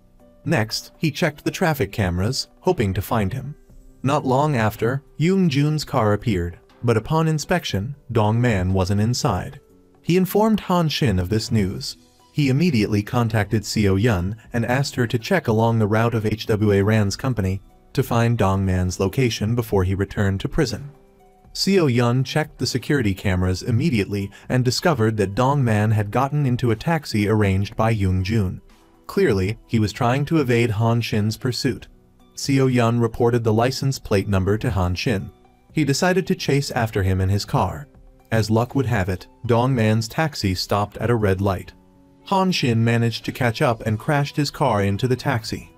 Next, he checked the traffic cameras, hoping to find him. Not long after, Yoon-jun's car appeared, but upon inspection, Dong-man wasn't inside. He informed Han Shin of this news. He immediately contacted Seo-yeon and asked her to check along the route of HWA Ran's company to find Dong-man's location before he returned to prison. Seo-yeon checked the security cameras immediately and discovered that Dong-man had gotten into a taxi arranged by Yoon-jun. Clearly, he was trying to evade Han Shin's pursuit. Seo-yeon reported the license plate number to Han Shin. He decided to chase after him in his car. As luck would have it, Dong-man's taxi stopped at a red light. Han Shin managed to catch up and crashed his car into the taxi.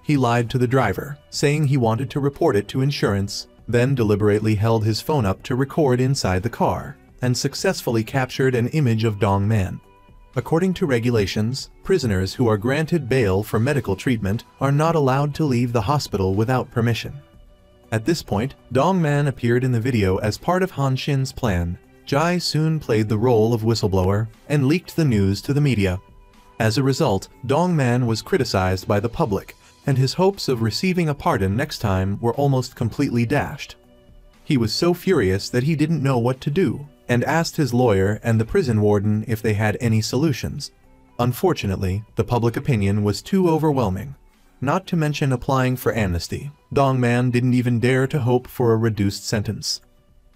He lied to the driver, saying he wanted to report it to insurance, then deliberately held his phone up to record inside the car, and successfully captured an image of Dong-man. According to regulations, prisoners who are granted bail for medical treatment are not allowed to leave the hospital without permission. At this point, Dong-man appeared in the video as part of Han Shin's plan. Jae-soon played the role of whistleblower and leaked the news to the media. As a result, Dong-man was criticized by the public, and his hopes of receiving a pardon next time were almost completely dashed. He was so furious that he didn't know what to do, and asked his lawyer and the prison warden if they had any solutions. Unfortunately, the public opinion was too overwhelming. Not to mention applying for amnesty, Dong-man didn't even dare to hope for a reduced sentence.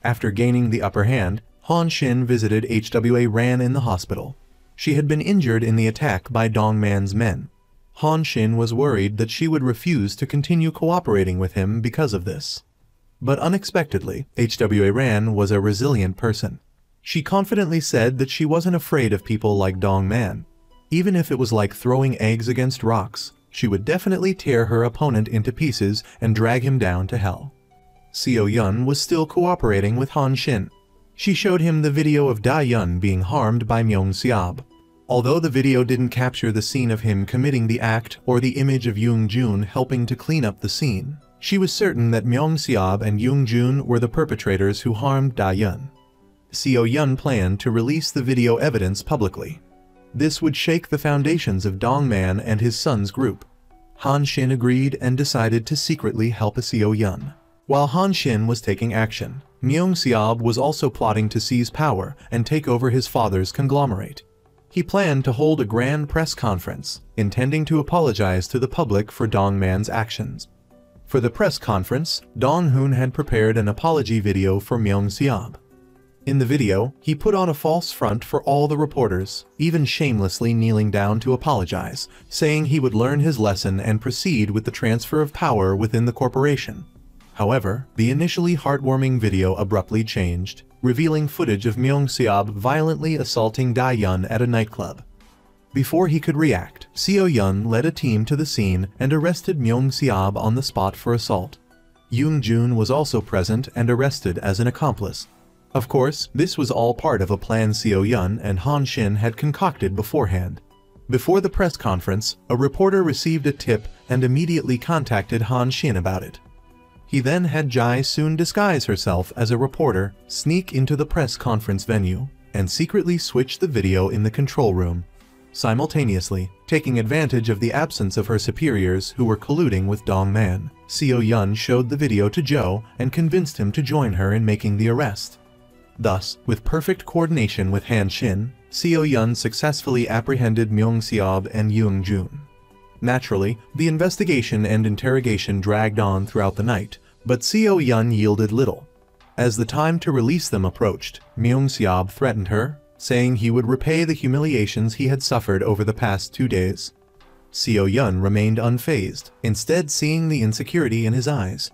After gaining the upper hand, Han Shin visited HWA Ran in the hospital. She had been injured in the attack by Dong-man's men. Han Shin was worried that she would refuse to continue cooperating with him because of this. But unexpectedly, HWA Ran was a resilient person. She confidently said that she wasn't afraid of people like Dong-man. Even if it was like throwing eggs against rocks, she would definitely tear her opponent into pieces and drag him down to hell. Seo-yeon was still cooperating with Han Shin. She showed him the video of Da-yeon being harmed by Myung Seob. Although the video didn't capture the scene of him committing the act or the image of Yoon-jun helping to clean up the scene, she was certain that Myung Seob and Yoon-jun were the perpetrators who harmed Da-yeon. Seo-yeon planned to release the video evidence publicly. This would shake the foundations of Dongman and his son's group. Han Xin agreed and decided to secretly help Seo Yun. While Han Xin was taking action, Myung Seob was also plotting to seize power and take over his father's conglomerate. He planned to hold a grand press conference, intending to apologize to the public for Dongman's actions. For the press conference, Dong-hoon had prepared an apology video for Myung Seob. In the video, he put on a false front for all the reporters, even shamelessly kneeling down to apologize, saying he would learn his lesson and proceed with the transfer of power within the corporation. However, the initially heartwarming video abruptly changed, revealing footage of Myung Seob violently assaulting Dae-yun at a nightclub. Before he could react, Seo Yun led a team to the scene and arrested Myung Seob on the spot for assault. Yoon Jun was also present and arrested as an accomplice. Of course, this was all part of a plan Seo Yun and Han Xin had concocted beforehand. Before the press conference, a reporter received a tip and immediately contacted Han Xin about it. He then had Jai Soon disguise herself as a reporter, sneak into the press conference venue, and secretly switch the video in the control room. Simultaneously, taking advantage of the absence of her superiors who were colluding with Dongman, Seo Yun showed the video to Joe and convinced him to join her in making the arrest. Thus, with perfect coordination with Han Xin, Seo Yun successfully apprehended Myung Seob and Yoon Jun. Naturally, the investigation and interrogation dragged on throughout the night, but Seo Yun yielded little. As the time to release them approached, Myung Seob threatened her, saying he would repay the humiliations he had suffered over the past 2 days. Seo Yun remained unfazed, instead seeing the insecurity in his eyes.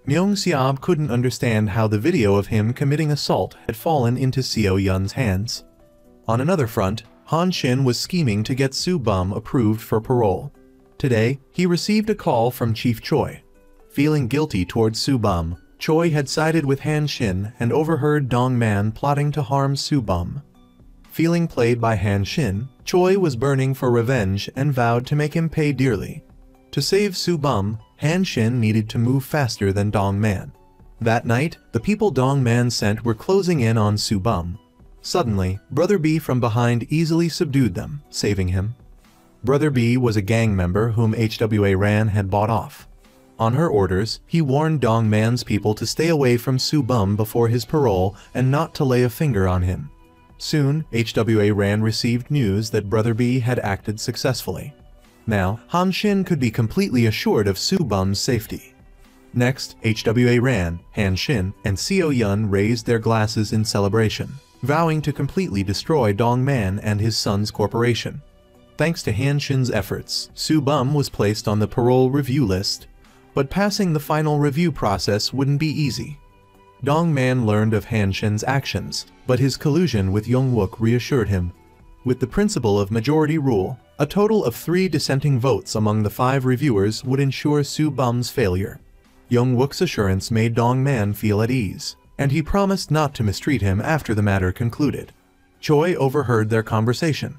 Myung Seob couldn't understand how the video of him committing assault had fallen into Seo Yun's hands. On another front, Han Xin was scheming to get Su Bum approved for parole. Today, he received a call from Chief Choi. Feeling guilty towards Su Bum, Choi had sided with Han Xin and overheard Dongman plotting to harm Su Bum. Feeling played by Han Xin, Choi was burning for revenge and vowed to make him pay dearly. To save Su Bum, Han Xin needed to move faster than Dongman. That night, the people Dongman sent were closing in on Su Bum. Suddenly, Brother B from behind easily subdued them, saving him. Brother B was a gang member whom HWA Ran had bought off. On her orders, he warned Dongman's people to stay away from Su Bum before his parole and not to lay a finger on him. Soon, HWA Ran received news that Brother B had acted successfully. Now, Han Xin could be completely assured of Su Bum's safety. Next, HWA Ran, Han Xin, and Seo Yun raised their glasses in celebration, vowing to completely destroy Dongman and his son's corporation. Thanks to Han Xin's efforts, Su Bum was placed on the parole review list, but passing the final review process wouldn't be easy. Dongman learned of Han Xin's actions, but his collusion with Young-wook reassured him. With the principle of majority rule, a total of 3 dissenting votes among the 5 reviewers would ensure Su Bum's failure. Young-wook's assurance made Dongman feel at ease, and he promised not to mistreat him after the matter concluded. Choi overheard their conversation.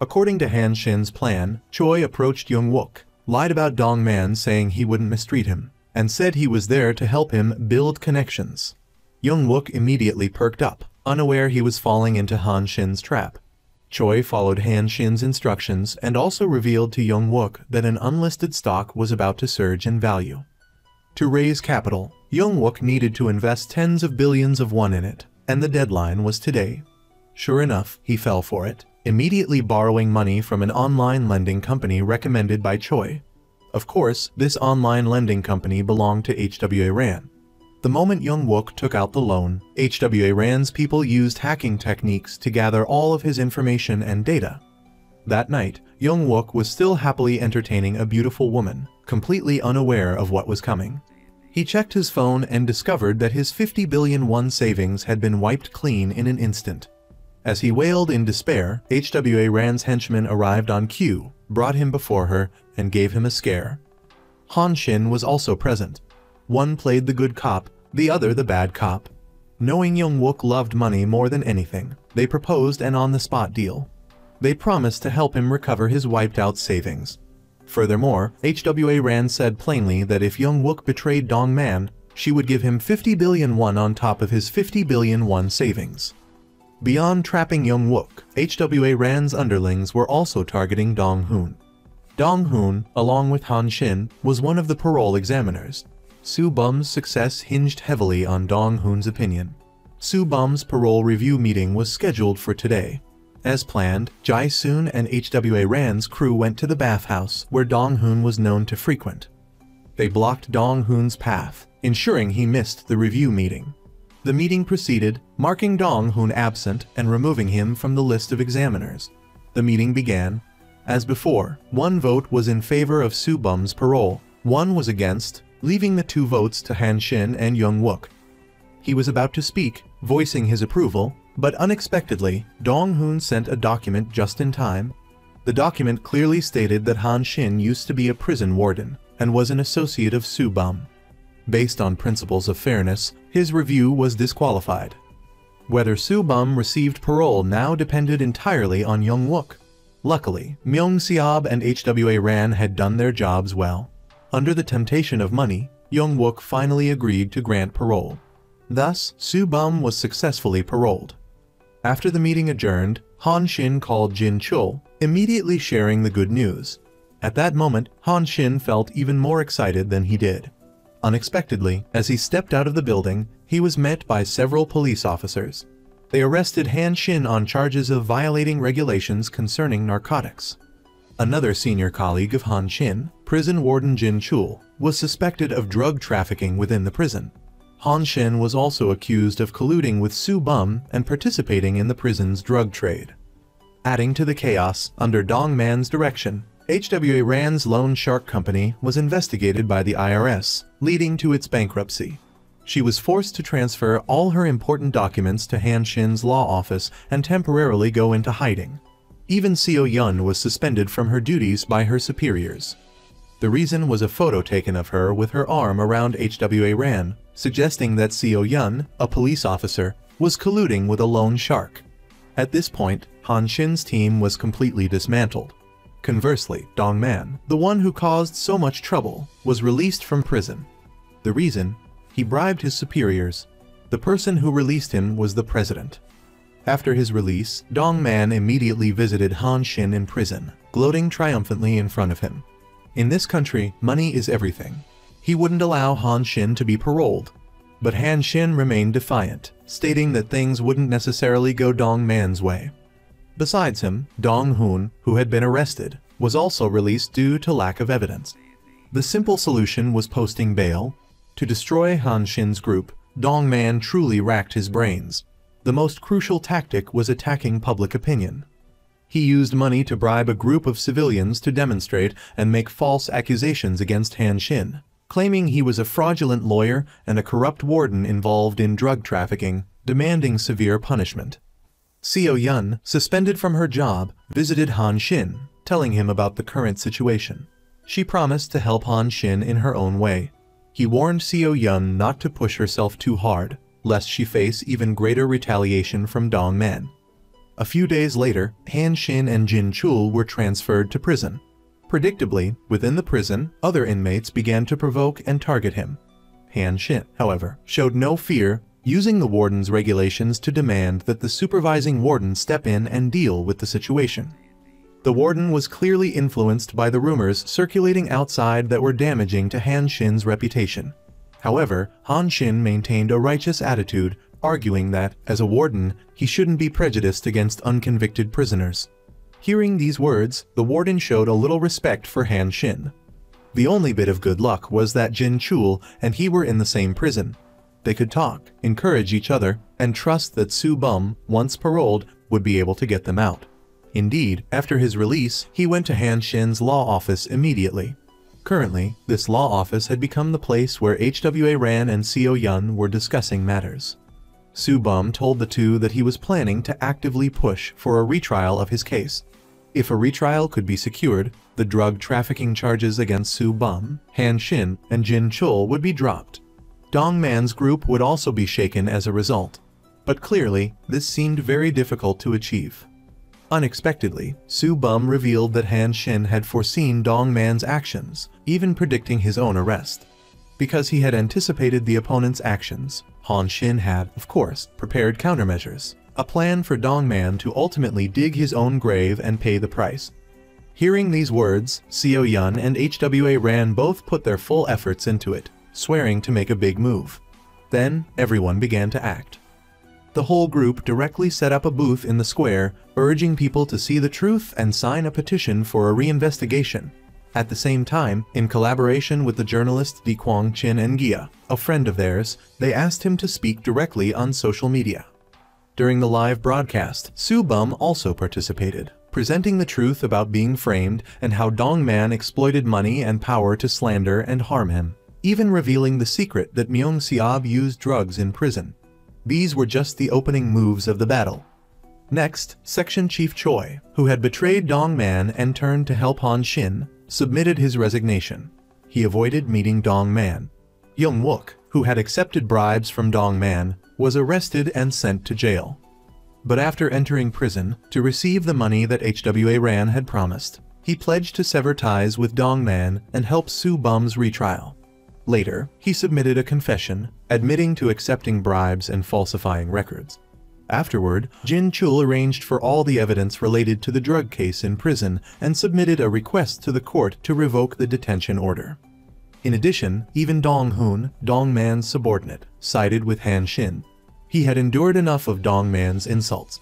According to Han Xin's plan, Choi approached Young-wook, lied about Dongman saying he wouldn't mistreat him, and said he was there to help him build connections. Young-wook immediately perked up, unaware he was falling into Han Xin's trap. Choi followed Han Xin's instructions and also revealed to Young-wook that an unlisted stock was about to surge in value. To raise capital, Young-wook needed to invest tens of billions of won in it, and the deadline was today. Sure enough, he fell for it, immediately borrowing money from an online lending company recommended by Choi. Of course, this online lending company belonged to HWA Ran. The moment Young-wook took out the loan, HWA Ran's people used hacking techniques to gather all of his information and data. That night, Young-wook was still happily entertaining a beautiful woman, completely unaware of what was coming. He checked his phone and discovered that his 50 billion won savings had been wiped clean in an instant. As he wailed in despair, HWA Ran's henchmen arrived on cue, brought him before her, and gave him a scare. Han Xin was also present. One played the good cop, the other the bad cop. Knowing Young-wook loved money more than anything, they proposed an on-the-spot deal. They promised to help him recover his wiped-out savings. Furthermore, HWA Ran said plainly that if Young-wook betrayed Dongman, she would give him 50 billion won on top of his 50 billion won savings. Beyond trapping Young Wook, HWA Ran's underlings were also targeting Dong Hoon. Dong Hoon, along with Han Shin, was one of the parole examiners. Su Bum's success hinged heavily on Dong Hoon's opinion. Su Bum's parole review meeting was scheduled for today. As planned, Jai Soon and HWA Ran's crew went to the bathhouse where Dong Hoon was known to frequent. They blocked Dong Hoon's path, ensuring he missed the review meeting. The meeting proceeded, marking Dong Hoon absent and removing him from the list of examiners. The meeting began. As before, one vote was in favor of Su Bum's parole, one was against, leaving the 2 votes to Han Shin and Young Wook. He was about to speak, voicing his approval, but unexpectedly, Dong Hoon sent a document just in time. The document clearly stated that Han Shin used to be a prison warden and was an associate of Su Bum. Based on principles of fairness, his review was disqualified. Whether Su Bum received parole now depended entirely on Young Wook. Luckily, Myung Seob and HWA Ran had done their jobs well. Under the temptation of money, Young Wook finally agreed to grant parole. Thus, Su Bum was successfully paroled. After the meeting adjourned, Han Shin called Jin Chul, immediately sharing the good news. At that moment, Han Shin felt even more excited than he did. Unexpectedly, as he stepped out of the building, he was met by several police officers. They arrested Han Shin on charges of violating regulations concerning narcotics. Another senior colleague of Han Shin, prison warden Jin Chul, was suspected of drug trafficking within the prison. Han Shin was also accused of colluding with Su Bum and participating in the prison's drug trade. Adding to the chaos, under Dong Man's direction, HWA Ran's loan shark company was investigated by the IRS, leading to its bankruptcy. She was forced to transfer all her important documents to Han Shin's law office and temporarily go into hiding. Even Seo Yun was suspended from her duties by her superiors. The reason was a photo taken of her with her arm around HWA Ran, suggesting that Seo Yun, a police officer, was colluding with a loan shark. At this point, Han Shin's team was completely dismantled. Conversely, Dong Man, the one who caused so much trouble, was released from prison. The reason? He bribed his superiors. The person who released him was the president. After his release, Dong Man immediately visited Han Shin in prison, gloating triumphantly in front of him. In this country, money is everything. He wouldn't allow Han Shin to be paroled. But Han Shin remained defiant, stating that things wouldn't necessarily go Dong Man's way. Besides him, Dong Hoon, who had been arrested, was also released due to lack of evidence. The simple solution was posting bail. To destroy Han Shin's group, Dong Man truly racked his brains. The most crucial tactic was attacking public opinion. He used money to bribe a group of civilians to demonstrate and make false accusations against Han Shin, claiming he was a fraudulent lawyer and a corrupt warden involved in drug trafficking, demanding severe punishment. Seo Yun, suspended from her job, visited Han Shin, telling him about the current situation. She promised to help Han Shin in her own way. He warned Seo Yun not to push herself too hard, lest she face even greater retaliation from Dong Man. A few days later, Han Shin and Jin Chul were transferred to prison. Predictably, within the prison, other inmates began to provoke and target him. Han Shin, however, showed no fear, using the warden's regulations to demand that the supervising warden step in and deal with the situation. The warden was clearly influenced by the rumors circulating outside that were damaging to Han Shin's reputation. However, Han Shin maintained a righteous attitude, arguing that, as a warden, he shouldn't be prejudiced against unconvicted prisoners. Hearing these words, the warden showed a little respect for Han Shin. The only bit of good luck was that Jin Chul and he were in the same prison. They could talk, encourage each other, and trust that Su Bum, once paroled, would be able to get them out. Indeed, after his release, he went to Han Shin's law office immediately. Currently, this law office had become the place where HWA Ran and Seo Yun were discussing matters. Su Bum told the two that he was planning to actively push for a retrial of his case. If a retrial could be secured, the drug trafficking charges against Su Bum, Han Shin, and Jin Chul would be dropped. Dong Man's group would also be shaken as a result. But clearly, this seemed very difficult to achieve. Unexpectedly, Su Bum revealed that Han Shin had foreseen Dong Man's actions, even predicting his own arrest. Because he had anticipated the opponent's actions, Han Shin had, of course, prepared countermeasures. a plan for Dongman to ultimately dig his own grave and pay the price. Hearing these words, Seo Yun and HWA Ran both put their full efforts into it, swearing to make a big move. Then, everyone began to act. The whole group directly set up a booth in the square, urging people to see the truth and sign a petition for a reinvestigation. At the same time, in collaboration with the journalists Di Kwang Chin and Gia, a friend of theirs, they asked him to speak directly on social media. During the live broadcast, Su Bum also participated, presenting the truth about being framed and how Dongman exploited money and power to slander and harm him, even revealing the secret that Myung Seob used drugs in prison. These were just the opening moves of the battle. Next, Section Chief Choi, who had betrayed Dongman and turned to help Han Shin, submitted his resignation. He avoided meeting Dongman. Young Wook, who had accepted bribes from Dongman, was arrested and sent to jail. But after entering prison, to receive the money that HWA Ran had promised, he pledged to sever ties with Dongman and help Su Bum's retrial. Later, he submitted a confession, admitting to accepting bribes and falsifying records. Afterward, Jin Chul arranged for all the evidence related to the drug case in prison and submitted a request to the court to revoke the detention order. In addition, even Dong Hoon, Dongman's subordinate, sided with Han Shin. He had endured enough of Dongman's insults.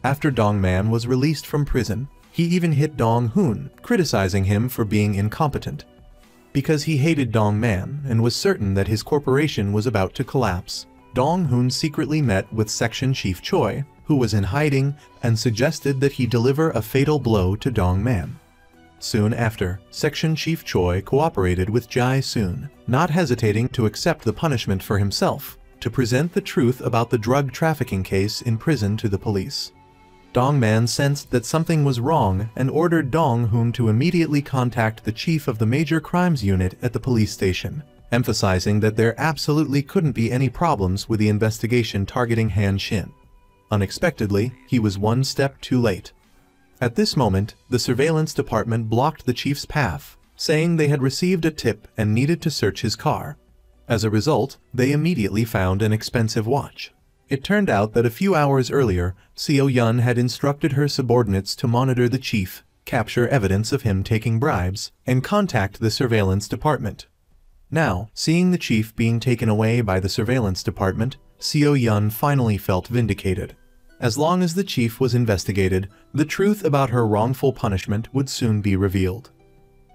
After Dongman was released from prison, he even hit Dong Hoon, criticizing him for being incompetent. Because he hated Dongman and was certain that his corporation was about to collapse, Dong Hoon secretly met with Section Chief Choi, who was in hiding, and suggested that he deliver a fatal blow to Dongman. Soon after, Section Chief Choi cooperated with Jai Soon, not hesitating to accept the punishment for himself, to present the truth about the drug trafficking case in prison to the police. Dongman sensed that something was wrong and ordered Dong Hoon to immediately contact the chief of the major crimes unit at the police station, emphasizing that there absolutely couldn't be any problems with the investigation targeting Han Shin. Unexpectedly, he was one step too late. At this moment, the surveillance department blocked the chief's path, saying they had received a tip and needed to search his car. As a result, they immediately found an expensive watch. It turned out that a few hours earlier, Seo Yun had instructed her subordinates to monitor the chief, capture evidence of him taking bribes, and contact the surveillance department. Now, seeing the chief being taken away by the surveillance department, Seo Yun finally felt vindicated. As long as the chief was investigated, the truth about her wrongful punishment would soon be revealed.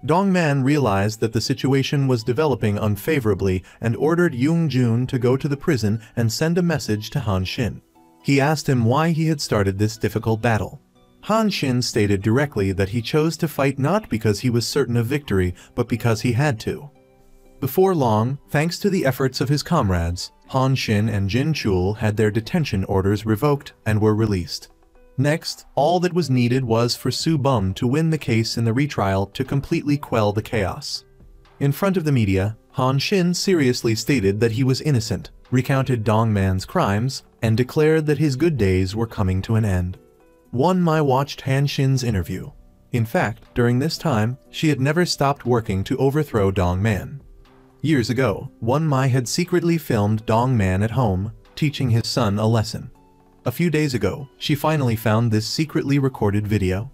Dongman realized that the situation was developing unfavorably and ordered Young Jun to go to the prison and send a message to Han Shin. He asked him why he had started this difficult battle. Han Shin stated directly that he chose to fight not because he was certain of victory, but because he had to. Before long, thanks to the efforts of his comrades, Han Shin and Jin Chul had their detention orders revoked and were released. Next, all that was needed was for Su Bum to win the case in the retrial to completely quell the chaos. In front of the media, Han Shin seriously stated that he was innocent, recounted Dongman's crimes, and declared that his good days were coming to an end. Won Mai watched Han Shin's interview. In fact, during this time, she had never stopped working to overthrow Dongman. Years ago, Won Mai had secretly filmed Dongman at home, teaching his son a lesson. A few days ago, she finally found this secretly recorded video.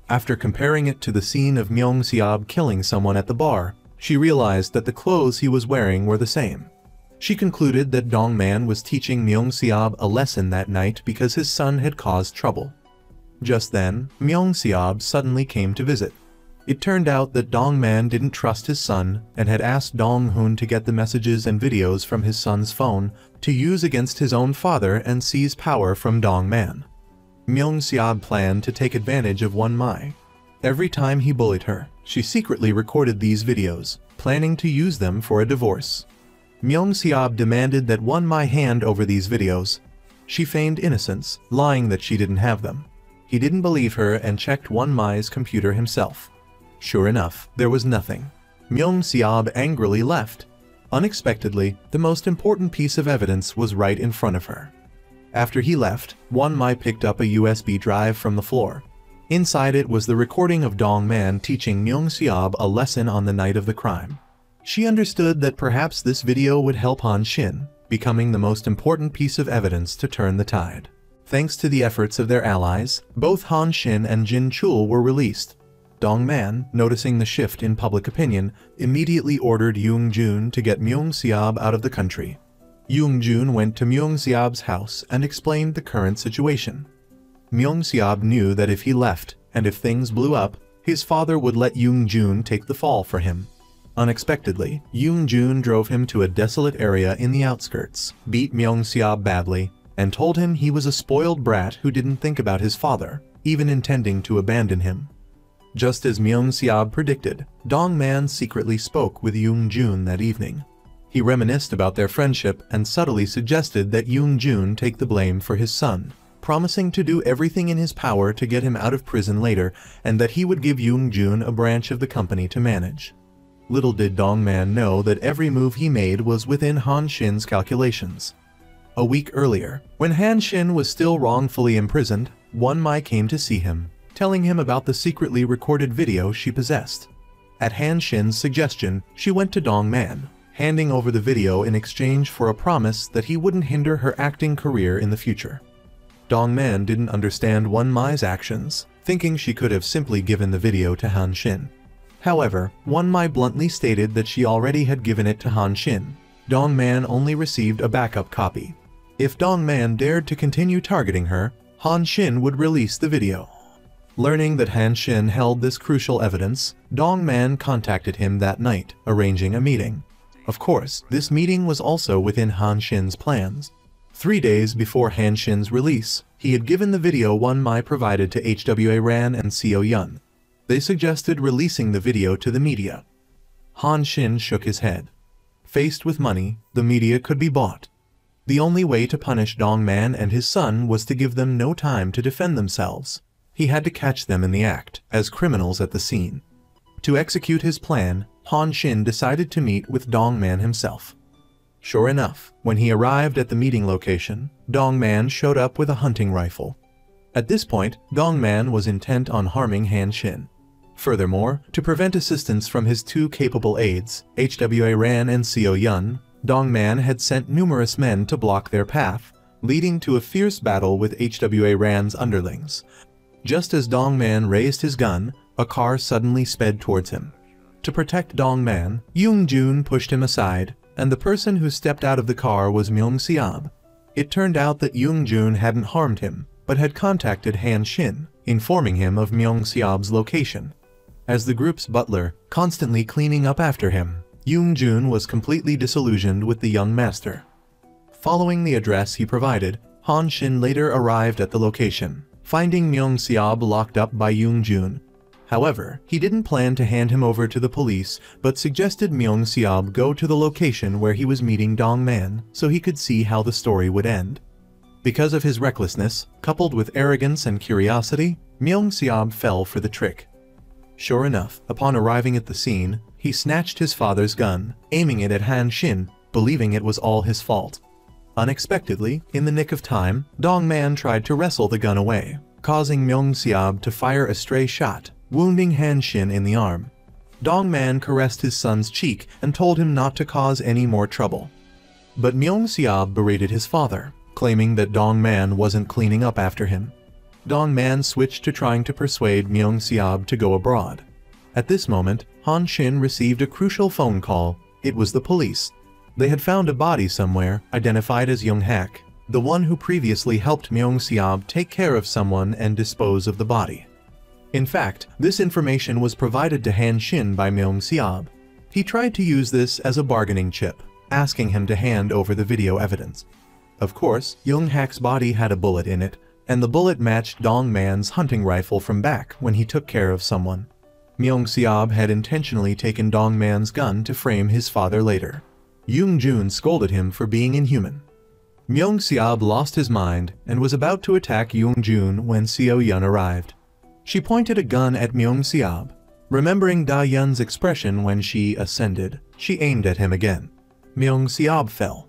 After comparing it to the scene of Myung Seob killing someone at the bar, she realized that the clothes he was wearing were the same. She concluded that Dongman was teaching Myung Seob a lesson that night because his son had caused trouble. Just then, Myung Seob suddenly came to visit. It turned out that Dongman didn't trust his son and had asked Dong Hoon to get the messages and videos from his son's phone to use against his own father and seize power from Dongman. Myung Seob planned to take advantage of Won Mai. Every time he bullied her, she secretly recorded these videos, planning to use them for a divorce. Myung Seob demanded that Won Mai hand over these videos. She feigned innocence, lying that she didn't have them. He didn't believe her and checked Won Mai's computer himself. Sure enough, there was nothing. Myung Seob angrily left. Unexpectedly, the most important piece of evidence was right in front of her. After he left, Won Mai picked up a USB drive from the floor. Inside it was the recording of Dongman teaching Myung Seob a lesson on the night of the crime. She understood that perhaps this video would help Han Shin, becoming the most important piece of evidence to turn the tide. Thanks to the efforts of their allies, both Han Xin and Jin Chul were released. Dong Man, noticing the shift in public opinion, immediately ordered Yung Jun to get Myung Siab out of the country. Yung Jun went to Myung Siab's house and explained the current situation. Myung Siab knew that if he left, and if things blew up, his father would let Yung Jun take the fall for him. Unexpectedly, Yung Jun drove him to a desolate area in the outskirts, beat Myung Siab badly, and told him he was a spoiled brat who didn't think about his father, even intending to abandon him. Just as Myung Siab predicted, Dong Man secretly spoke with Yung Jun that evening. He reminisced about their friendship and subtly suggested that Yung Jun take the blame for his son, promising to do everything in his power to get him out of prison later and that he would give Yung Jun a branch of the company to manage. Little did Dong Man know that every move he made was within Han Xin's calculations. A week earlier, when Han Xin was still wrongfully imprisoned, Wan Mai came to see him, telling him about the secretly recorded video she possessed. At Han Xin's suggestion, she went to Dong Man, handing over the video in exchange for a promise that he wouldn't hinder her acting career in the future. Dong Man didn't understand Wan Mai's actions, thinking she could have simply given the video to Han Xin. However, Wan Mai bluntly stated that she already had given it to Han Xin. Dong Man only received a backup copy. If Dong Man dared to continue targeting her, Han Xin would release the video. Learning that Han Xin held this crucial evidence, Dong Man contacted him that night, arranging a meeting. Of course, this meeting was also within Han Xin's plans. 3 days before Han Xin's release, he had given the video Wan Mai provided to HWA Ran and Seo Yun. They suggested releasing the video to the media. Han Xin shook his head. Faced with money, the media could be bought. The only way to punish Dong Man and his son was to give them no time to defend themselves. He had to catch them in the act, as criminals at the scene. To execute his plan, Han Xin decided to meet with Dong Man himself. Sure enough, when he arrived at the meeting location, Dong Man showed up with a hunting rifle. At this point, Dong Man was intent on harming Han Xin. Furthermore, to prevent assistance from his two capable aides, HWA Ran and Seo Yun, Dong Man had sent numerous men to block their path, leading to a fierce battle with HWA Ran's underlings. Just as Dong Man raised his gun, a car suddenly sped towards him. To protect Dong Man, Yung Jun pushed him aside, and the person who stepped out of the car was Myung Siab. It turned out that Yung Jun hadn't harmed him, but had contacted Han Xin, informing him of Myung Siab's location. As the group's butler, constantly cleaning up after him, Yung Jun was completely disillusioned with the young master. Following the address he provided, Han Xin later arrived at the location, finding Myung Siab locked up by Yung Jun. However, he didn't plan to hand him over to the police, but suggested Myung Siab go to the location where he was meeting Dong Man so he could see how the story would end. Because of his recklessness, coupled with arrogance and curiosity, Myung Siab fell for the trick. Sure enough, upon arriving at the scene, he snatched his father's gun, aiming it at Han Xin, believing it was all his fault. Unexpectedly, in the nick of time, Dong Man tried to wrestle the gun away, causing Myung Siab to fire a stray shot, wounding Han Xin in the arm. Dong Man caressed his son's cheek and told him not to cause any more trouble. But Myung Siab berated his father, claiming that Dong Man wasn't cleaning up after him. Dong Man switched to trying to persuade Myung Siab to go abroad. At this moment, Han Xin received a crucial phone call. It was the police. They had found a body somewhere, identified as Young Hak, the one who previously helped Myung Siab take care of someone and dispose of the body. In fact, this information was provided to Han Xin by Myung Siab. He tried to use this as a bargaining chip, asking him to hand over the video evidence. Of course, Young Hak's body had a bullet in it, and the bullet matched Dong Man's hunting rifle from back when he took care of someone. Myung Siab had intentionally taken Dong Man's gun to frame his father later. Yung Jun scolded him for being inhuman. Myung Siab lost his mind and was about to attack Yung Jun when Seo Yun arrived. She pointed a gun at Myung Siab. Remembering Da Yun's expression when she ascended, she aimed at him again. Myung Siab fell.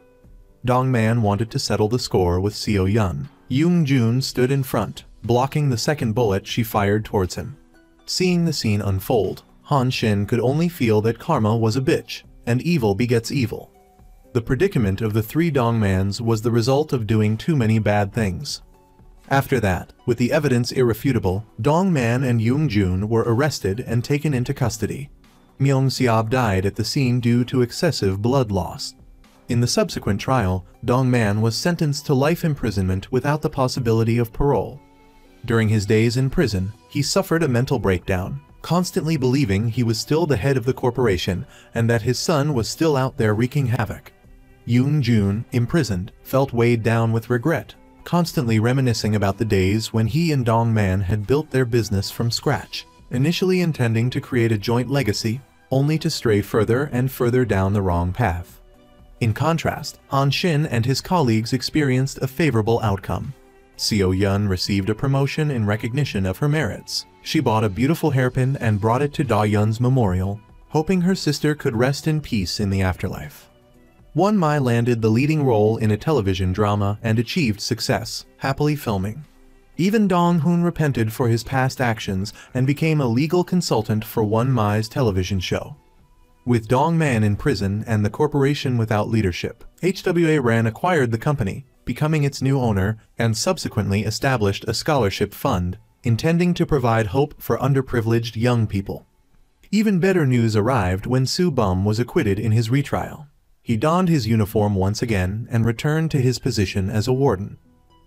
Dong Man wanted to settle the score with Seo Yun. Yung Jun stood in front, blocking the second bullet she fired towards him. Seeing the scene unfold, Han Xin could only feel that karma was a bitch, and evil begets evil. The predicament of the three Dong Mans was the result of doing too many bad things. After that, with the evidence irrefutable, Dong Man and Young Jun were arrested and taken into custody. Myung Seob died at the scene due to excessive blood loss. In the subsequent trial, Dong Man was sentenced to life imprisonment without the possibility of parole. During his days in prison, he suffered a mental breakdown, constantly believing he was still the head of the corporation and that his son was still out there wreaking havoc. Yoon Jun, imprisoned, felt weighed down with regret, constantly reminiscing about the days when he and Dong Man had built their business from scratch, initially intending to create a joint legacy, only to stray further and further down the wrong path. In contrast, Han Shin and his colleagues experienced a favorable outcome. Seo Yun received a promotion in recognition of her merits. She bought a beautiful hairpin and brought it to Da Yun's memorial, hoping her sister could rest in peace in the afterlife. Won Mai landed the leading role in a television drama and achieved success, happily filming. Even Dong Hoon repented for his past actions and became a legal consultant for Won Mai's television show. With Dong Man in prison and the corporation without leadership, HWA Ran acquired the company, becoming its new owner, and subsequently established a scholarship fund, intending to provide hope for underprivileged young people. Even better news arrived when Soo Bum was acquitted in his retrial. He donned his uniform once again and returned to his position as a warden.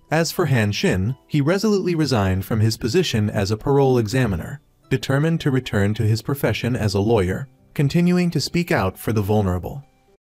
As for Han Shin, he resolutely resigned from his position as a parole examiner, determined to return to his profession as a lawyer, continuing to speak out for the vulnerable.